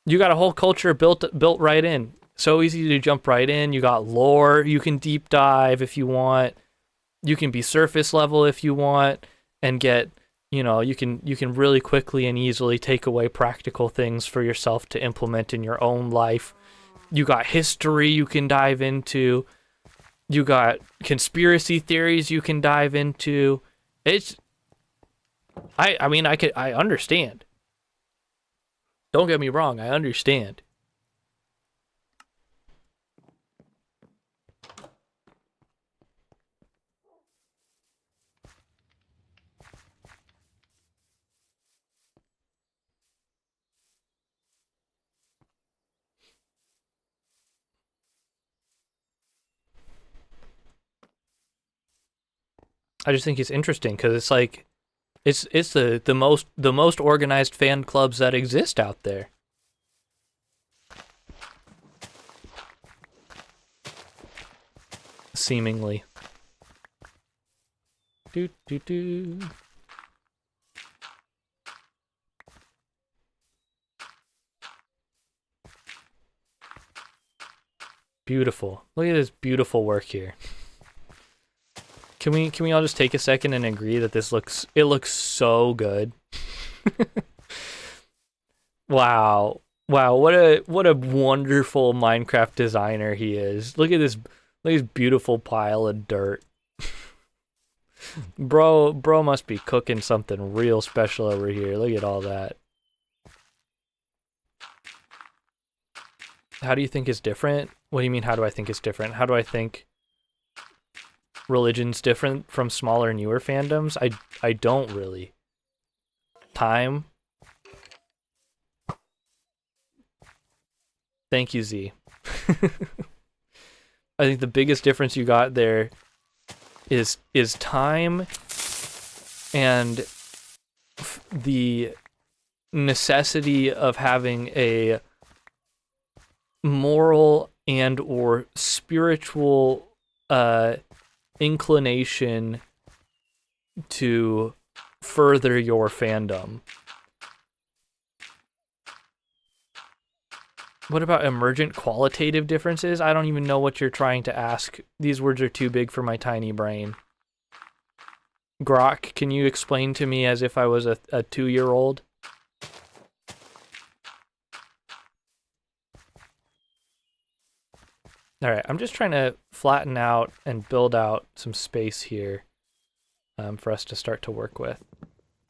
You got a whole culture built right in. So easy to jump right in. You got lore. You can deep dive if you want. You can be surface level if you want, and get you can really quickly and easily take away practical things for yourself to implement in your own life. You got history you can dive into. You got conspiracy theories you can dive into. It's I understand. Don't get me wrong, I understand. I just think it's interesting because it's like it's the most organized fan clubs that exist out there. Seemingly. Do do do. Beautiful. Look at this beautiful work here. Can we all just take a second and agree that it looks so good? Wow. Wow, what a wonderful Minecraft designer he is. Look at this beautiful pile of dirt. Bro must be cooking something real special over here. Look at all that. How do you think it's different? What do you mean, how do I think it's different? How do I think religion's different from smaller, newer fandoms? I don't really. Time. Thank you, Z. I think the biggest difference you got there is time and the necessity of having a moral and or spiritual inclination to further your fandom. What about emergent qualitative differences? I don't even know what you're trying to ask. These words are too big for my tiny brain. Grok, can you explain to me as if I was a 2-year-old? Alright, I'm just trying to flatten out and build out some space here for us to start to work with.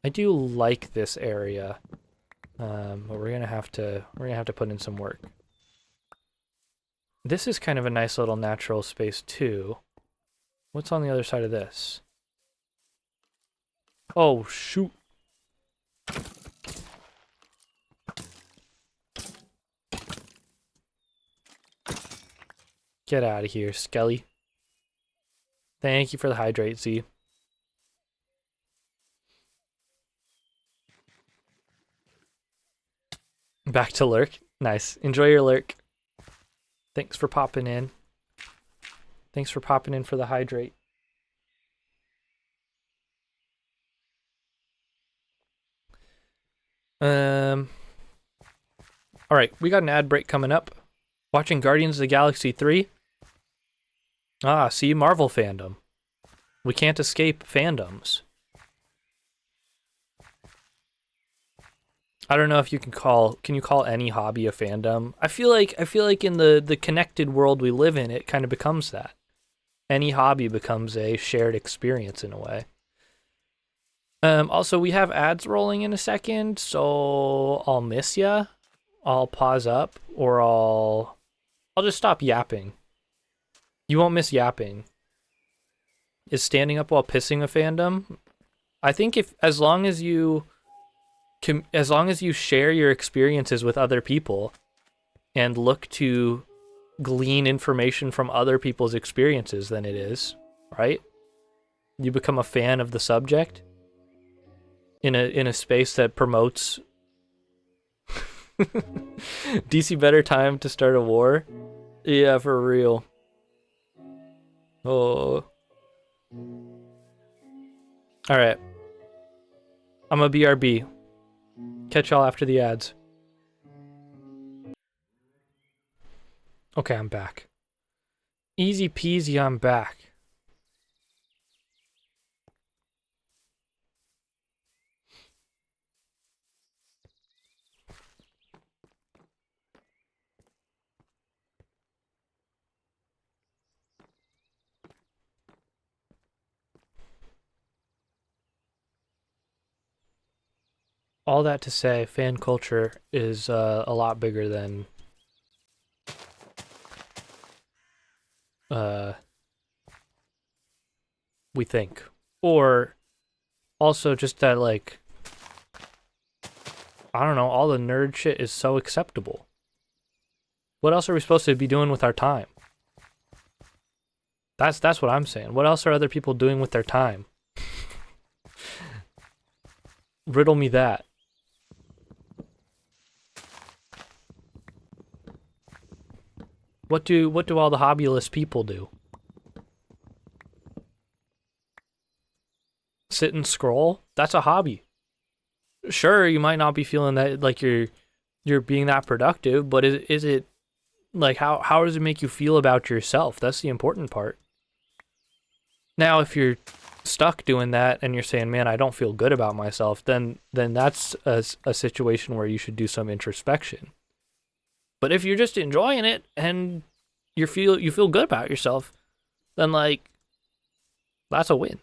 I do like this area, but we're gonna have to put in some work. This is kind of a nice little natural space too. What's on the other side of this? Oh shoot! Get out of here, Skelly. Thank you for the hydrate, Z. Back to lurk. Nice. Enjoy your lurk. Thanks for popping in. Thanks for popping in for the hydrate. All right, we got an ad break coming up. Watching Guardians of the Galaxy 3. Ah, see, Marvel fandom. We can't escape fandoms. I don't know if you can you call any hobby a fandom? I feel like in the connected world we live in, it kind of becomes that. Any hobby becomes a shared experience in a way. Also, we have ads rolling in a second, so I'll miss ya. I'll pause up, or I'll just stop yapping. You won't miss yapping. Is standing up while pissing a fandom? I think as long as you share your experiences with other people and look to glean information from other people's experiences, then it is, right? You become a fan of the subject in a space that promotes DC better time to start a war. Yeah, for real. Oh. Alright. I'm a BRB. Catch y'all after the ads. Okay, I'm back. Easy peasy, I'm back. All that to say, fan culture is a lot bigger than we think. Or also just that, like, I don't know, all the nerd shit is so acceptable. What else are we supposed to be doing with our time? That's what I'm saying. What else are other people doing with their time? Riddle me that. What do all the hobbyless people do? Sit and scroll? That's a hobby. Sure, you might not be feeling that like you're being that productive, but is it like how does it make you feel about yourself? That's the important part. Now, if you're stuck doing that and you're saying, "Man, I don't feel good about myself," then that's a situation where you should do some introspection. But if you're just enjoying it and you feel good about yourself, then like that's a win.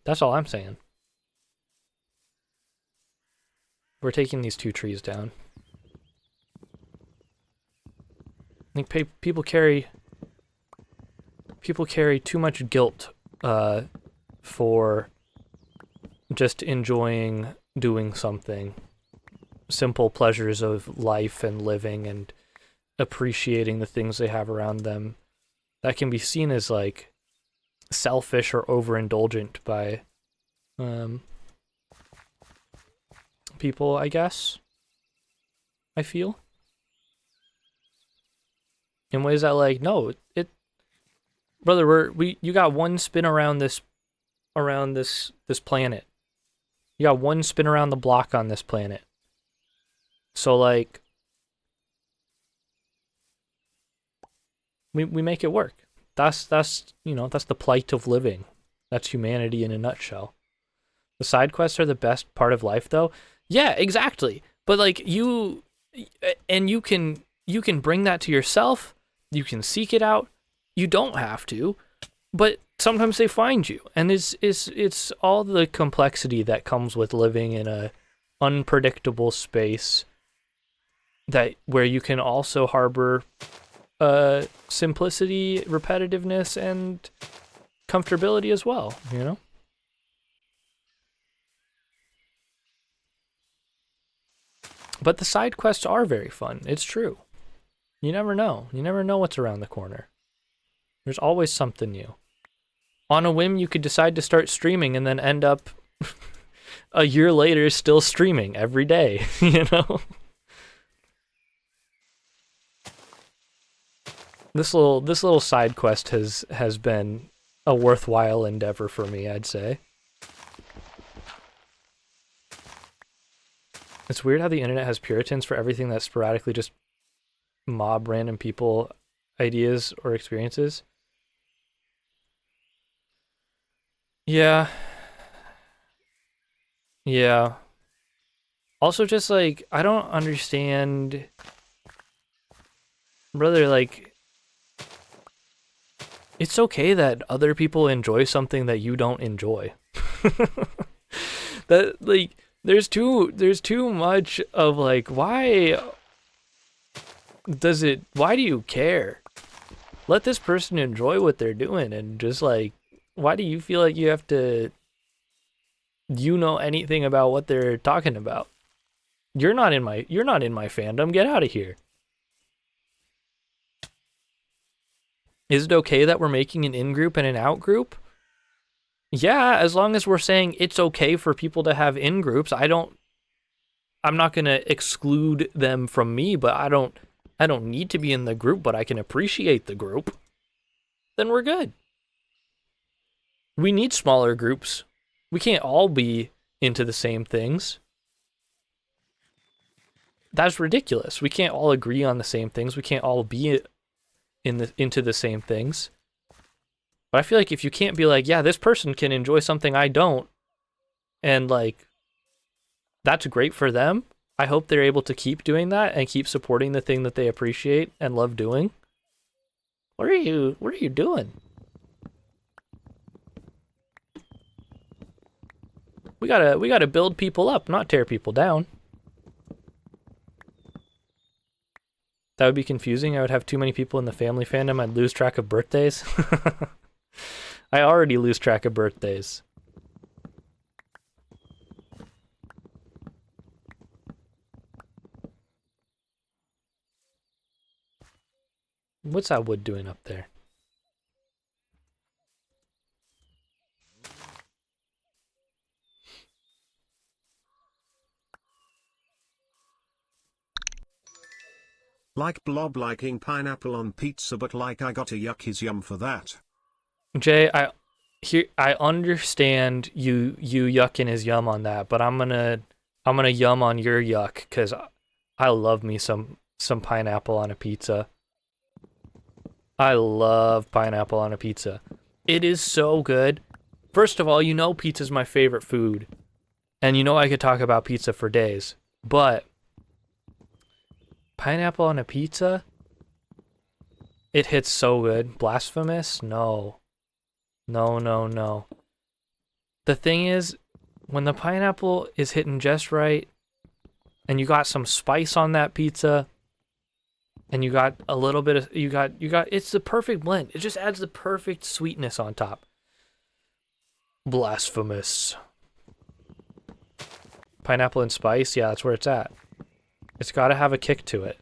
That's all I'm saying. We're taking these 2 trees down. I think people carry too much guilt for just enjoying doing something. Simple pleasures of life and living and appreciating the things they have around them. That can be seen as like selfish or overindulgent by people, I guess. I feel. In ways that like, no, brother, you got one spin around this planet. You got one spin around the block on this planet. So like we make it work. That's the plight of living. That's humanity in a nutshell. The side quests are the best part of life though. Yeah, exactly. But like you can bring that to yourself. You can seek it out. You don't have to. But sometimes they find you, and it's all the complexity that comes with living in a unpredictable space that where you can also harbor simplicity, repetitiveness, and comfortability as well, you know? But the side quests are very fun. It's true. You never know. You never know what's around the corner. There's always something new. On a whim, you could decide to start streaming and then end up a year later still streaming every day, you know? This little side quest has been a worthwhile endeavor for me, I'd say. It's weird how the internet has Puritans for everything that sporadically just mob random people ideas or experiences. Yeah. Yeah. Also just like I don't understand, brother, like it's okay that other people enjoy something that you don't enjoy. That like there's too much of like why do you care? Let this person enjoy what they're doing, and just like why do you feel like you have to know anything about what they're talking about? You're not in my fandom. Get out of here. Is it okay that we're making an in-group and an out-group? Yeah, as long as we're saying it's okay for people to have in-groups. I'm not going to exclude them from me, but I don't need to be in the group, but I can appreciate the group. Then we're good. We need smaller groups. We can't all be into the same things. That's ridiculous. We can't all agree on the same things. We can't all be into the same things. But I feel like if you can't be like, yeah, this person can enjoy something I don't, and like that's great for them. I hope they're able to keep doing that and keep supporting the thing that they appreciate and love doing. What are you doing? We gotta build people up, not tear people down. That would be confusing. I would have too many people in the family fandom. I'd lose track of birthdays. I already lose track of birthdays. What's that wood doing up there? Like Blob liking pineapple on pizza, but like I got a yuck is yum for that. Jay, I understand you yucking his yum on that, but I'm gonna yum on your yuck because I love me some pineapple on a pizza. I love pineapple on a pizza. It is so good. First of all, you know pizza's my favorite food, and you know I could talk about pizza for days, but pineapple on a pizza, it hits so good. Blasphemous? No. No. The thing is, when the pineapple is hitting just right, and you got some spice on that pizza, and you got a little bit of, it's the perfect blend. It just adds the perfect sweetness on top. Blasphemous. Pineapple and spice, yeah, that's where it's at. It's got to have a kick to it.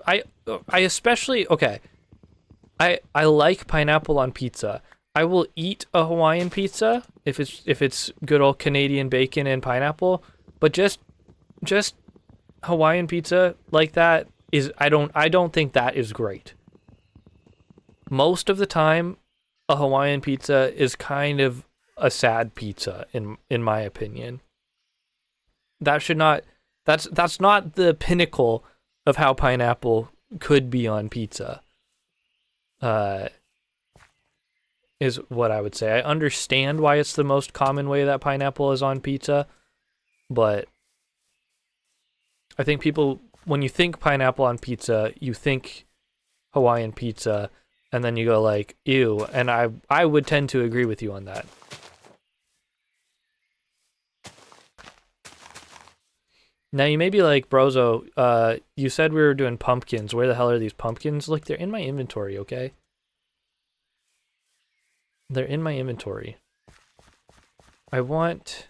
I especially, okay, I like pineapple on pizza. I will eat a Hawaiian pizza if it's good old Canadian bacon and pineapple, but just Hawaiian pizza like that is I don't think that is great. Most of the time, a Hawaiian pizza is kind of a sad pizza in my opinion. That's not the pinnacle of how pineapple could be on pizza. Is what I would say. I understand why it's the most common way that pineapple is on pizza, but I think people, when you think pineapple on pizza, you think Hawaiian pizza, and then you go like, ew, and I would tend to agree with you on that. Now you may be like, Brozo, you said we were doing pumpkins. Where the hell are these pumpkins? Look, they're in my inventory, okay? They're in my inventory. I want...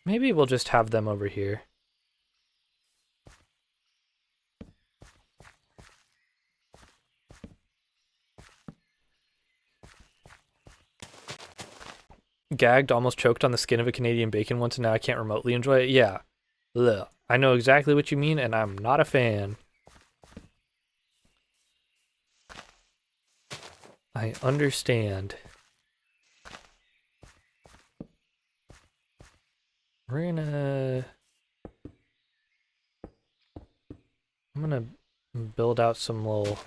Maybe we'll just have them over here. Gagged, almost choked on the skin of a Canadian bacon once, and now I can't remotely enjoy it. Yeah. Ugh. I know exactly what you mean, and I'm not a fan. I understand. We're gonna... I'm gonna build out some little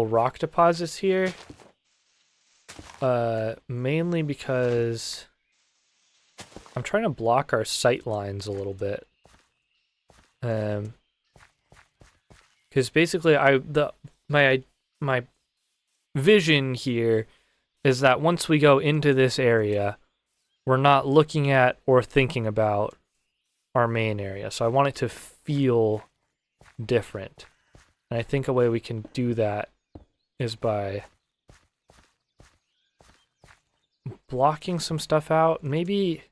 rock deposits here. Mainly because I'm trying to block our sight lines a little bit. Because basically my vision here is that once we go into this area, we're not looking at or thinking about our main area. So I want it to feel different. And I think a way we can do that is by blocking some stuff out. Maybe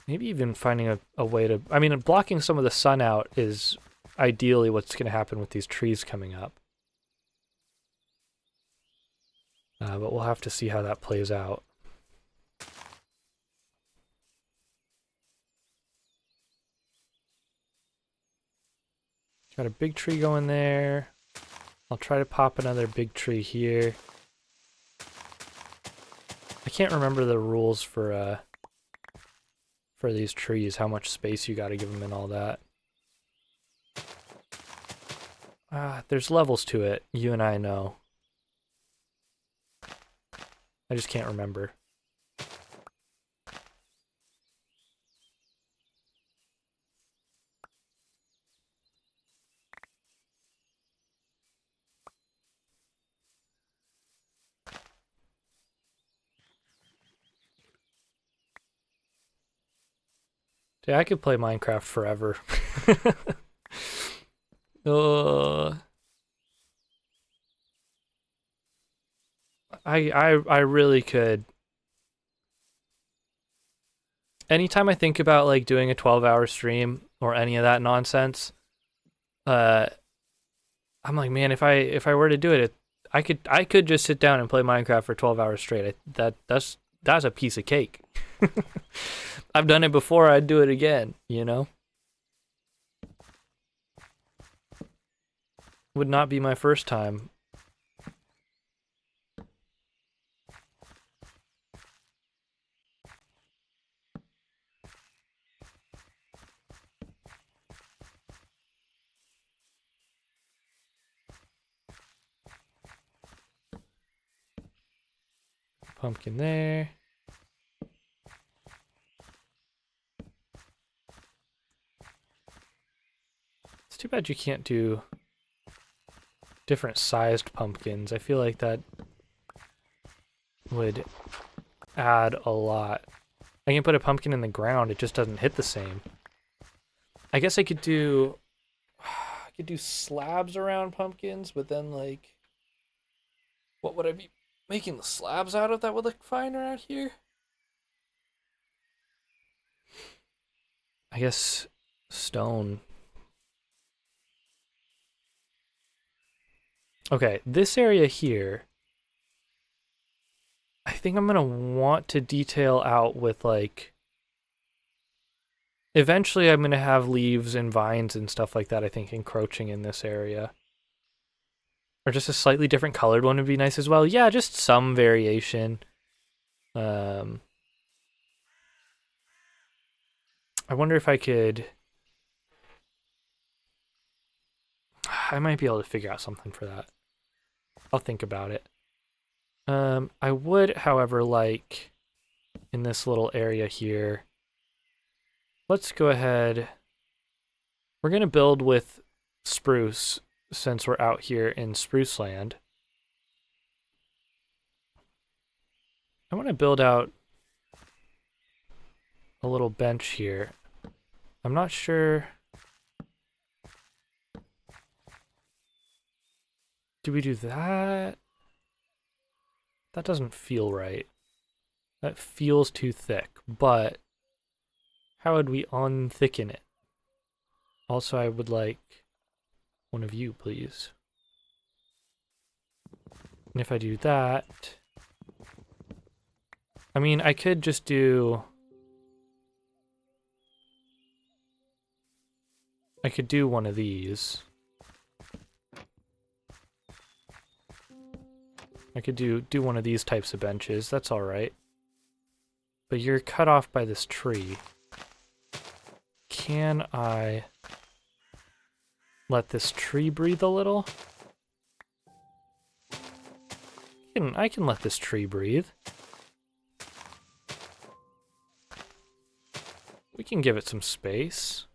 even finding a way to... I mean, blocking some of the sun out is ideally what's going to happen with these trees coming up. But we'll have to see how that plays out. Got a big tree going there. I'll try to pop another big tree here. I can't remember the rules for these trees, how much space you got to give them and all that. There's levels to it. You and I know. I just can't remember. Dude, I could play Minecraft forever. I really could. Anytime I think about like doing a 12-hour stream or any of that nonsense, I'm like, man, if I were to do it, I could just sit down and play Minecraft for 12 hours straight. That's a piece of cake. I've done it before, I'd do it again, you know? Would not be my first time. Pumpkin there. It's too bad you can't do different sized pumpkins. I feel like that would add a lot. I can put a pumpkin in the ground, it just doesn't hit the same. I guess I could do slabs around pumpkins, but then like what would I be making the slabs out of that would look fine around here? I guess stone. Okay, this area here, I think I'm gonna want to detail out with like, eventually I'm gonna have leaves and vines and stuff like that, I think, encroaching in this area. Or just a slightly different colored one would be nice as well. Yeah, just some variation. I wonder if I could... I might be able to figure out something for that. I'll think about it. I would, however, like in this little area here, let's go ahead. We're going to build with spruce since we're out here in Spruce Land. I want to build out a little bench here. I'm not sure. Do we do that? That doesn't feel right. That feels too thick, but how would we unthicken it? Also, I would like one of you, please. And if I do that, I mean, I could just do... I could do one of these. I could do one of these types of benches. That's all right. But you're cut off by this tree. Can I let this tree breathe a little? I can let this tree breathe. We can give it some space.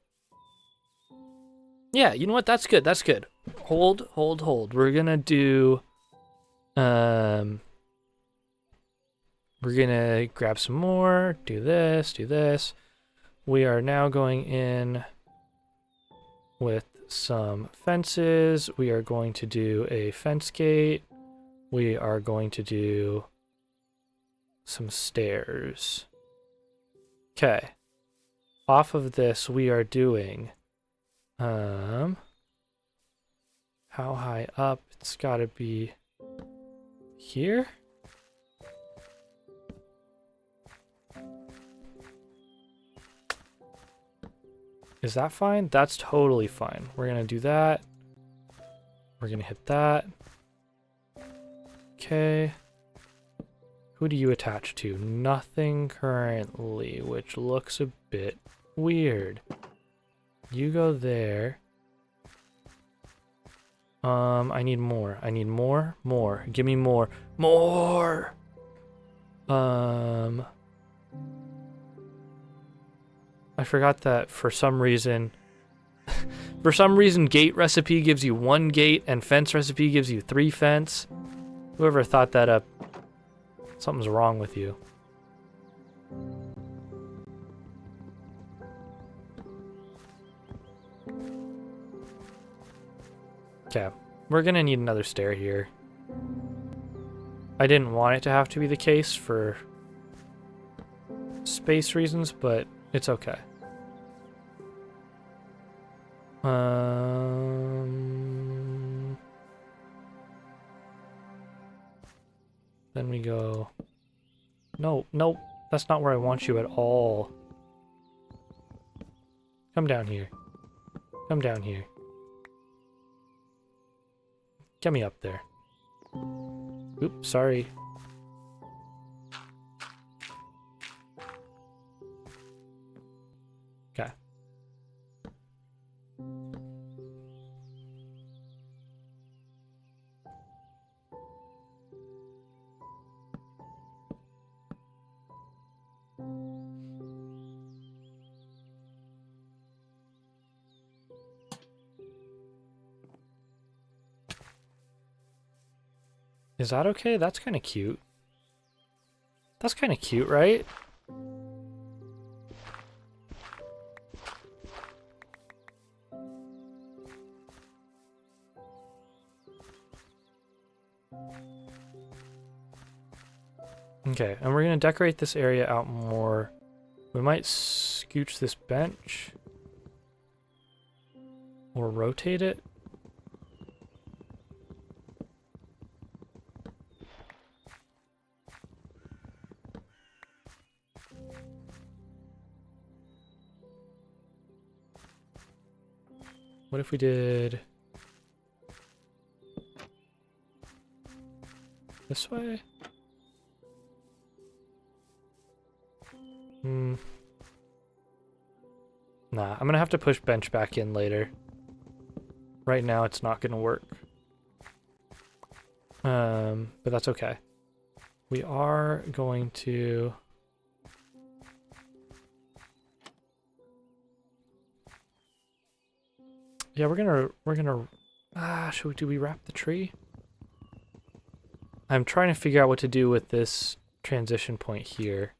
Yeah, you know what? That's good. That's good. Hold, hold, hold. We're gonna do... we're gonna grab some more, do this, do this. We are now going in with some fences. We are going to do a fence gate. We are going to do some stairs. Okay. Off of this, we are doing, how high up? It's gotta be here? Is that fine? That's totally fine. We're gonna do that. We're gonna hit that. Okay. Who do you attach to? Nothing currently, which looks a bit weird. You go there. I need more. I need more. More. Give me more. More! I forgot that for some reason... gate recipe gives you 1 gate and fence recipe gives you 3 fence. Whoever thought that up, something's wrong with you. Okay, we're gonna need another stair here. I didn't want it to have to be the case for space reasons, but it's okay. Then we go... No, nope, that's not where I want you at all. Come down here. Come down here. Get me up there. Oops, sorry. Okay. Is that okay? That's kind of cute. That's kind of cute, right? Okay, and we're going to decorate this area out more. We might scooch this bench. Or rotate it. What if we did this way? Nah, I'm gonna have to push bench back in later. Right now it's not gonna work. But that's okay. We are going to... Yeah, we're gonna do we wrap the tree? I'm trying to figure out what to do with this transition point here.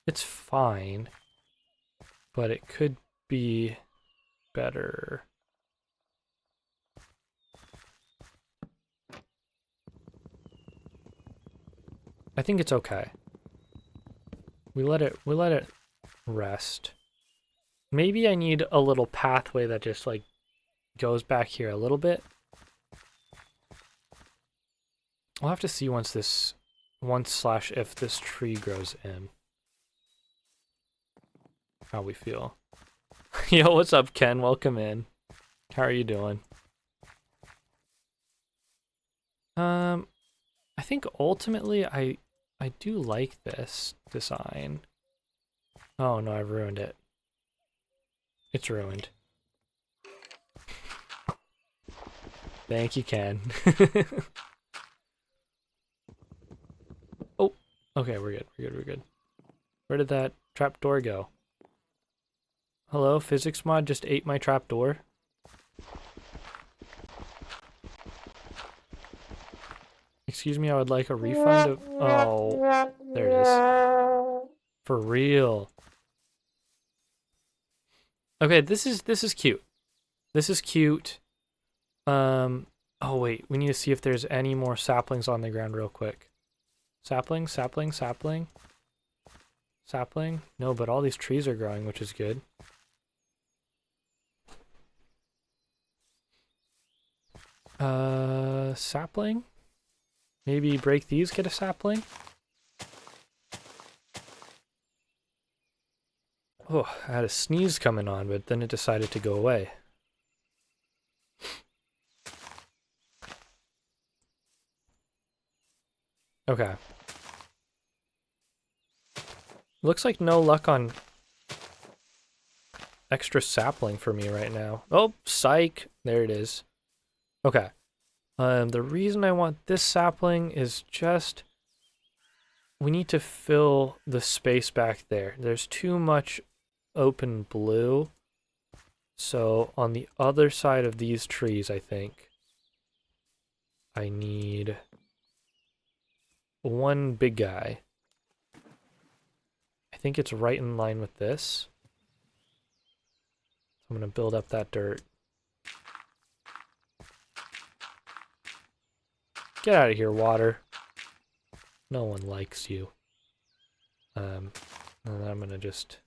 It's fine, but it could be better. I think it's okay. We let it rest. Maybe I need a little pathway that just like goes back here a little bit. We'll have to see once if this tree grows in. How we feel. Yo, what's up, Ken? Welcome in. How are you doing? I think ultimately I do like this design. Oh no, I've ruined it. It's ruined. Thank you, Ken. Oh, okay, we're good. Where did that trapdoor go? Hello, physics mod just ate my trapdoor. Excuse me, I would like a refund of... Oh, there it is. For real. Okay, this is cute. This is cute. Oh wait, we need to see if there's any more saplings on the ground real quick. Sapling. No, but all these trees are growing, which is good. Sapling? Maybe break these, get a sapling? Oh, I had a sneeze coming on, but then it decided to go away. Okay. Looks like no luck on extra sapling for me right now. Oh, psych. There it is. Okay. The reason I want this sapling is just... we need to fill the space back there. There's too much open blue. So on the other side of these trees, I think, I need one big guy. I think it's right in line with this. I'm gonna build up that dirt. Get out of here, water. No one likes you. And then I'm gonna just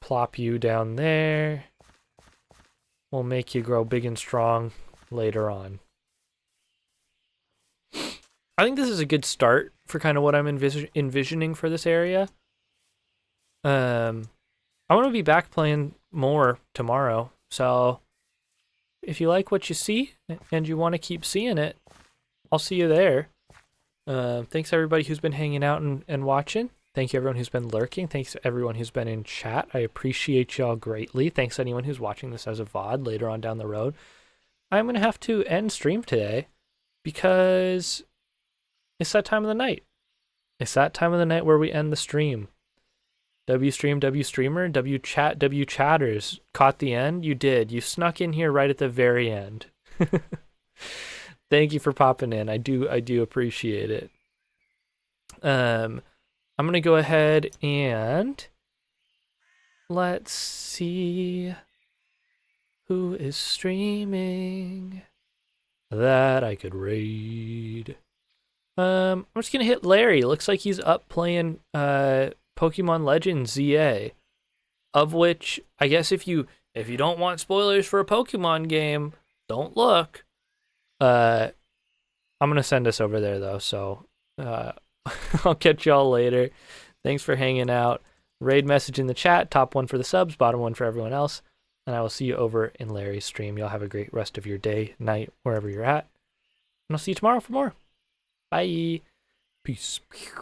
plop you down there. We'll make you grow big and strong later on. I think this is a good start for kind of what I'm envisioning for this area. I want to be back playing more tomorrow, so if you like what you see and you want to keep seeing it, I'll see you there. Thanks everybody who's been hanging out and watching. Thank you everyone who's been lurking. Thanks to everyone who's been in chat. I appreciate y'all greatly. Thanks to anyone who's watching this as a VOD later on down the road. I'm going to have to end stream today because it's that time of the night. It's that time of the night where we end the stream. W stream, W streamer, W chat, W chatters. Caught the end? You did. You snuck in here right at the very end. Thank you for popping in. I do appreciate it. I'm going to go ahead and let's see who is streaming that I could raid. I'm just going to hit Larry. Looks like he's up playing Pokemon Legends ZA, of which I guess if you don't want spoilers for a Pokemon game, don't look. I'm going to send us over there though, so I'll catch y'all later. Thanks for hanging out. Raid message in the chat, top one for the subs, bottom one for everyone else. And I will see you over in Larry's stream. Y'all have a great rest of your day, night, wherever you're at. And I'll see you tomorrow for more. Bye. Peace.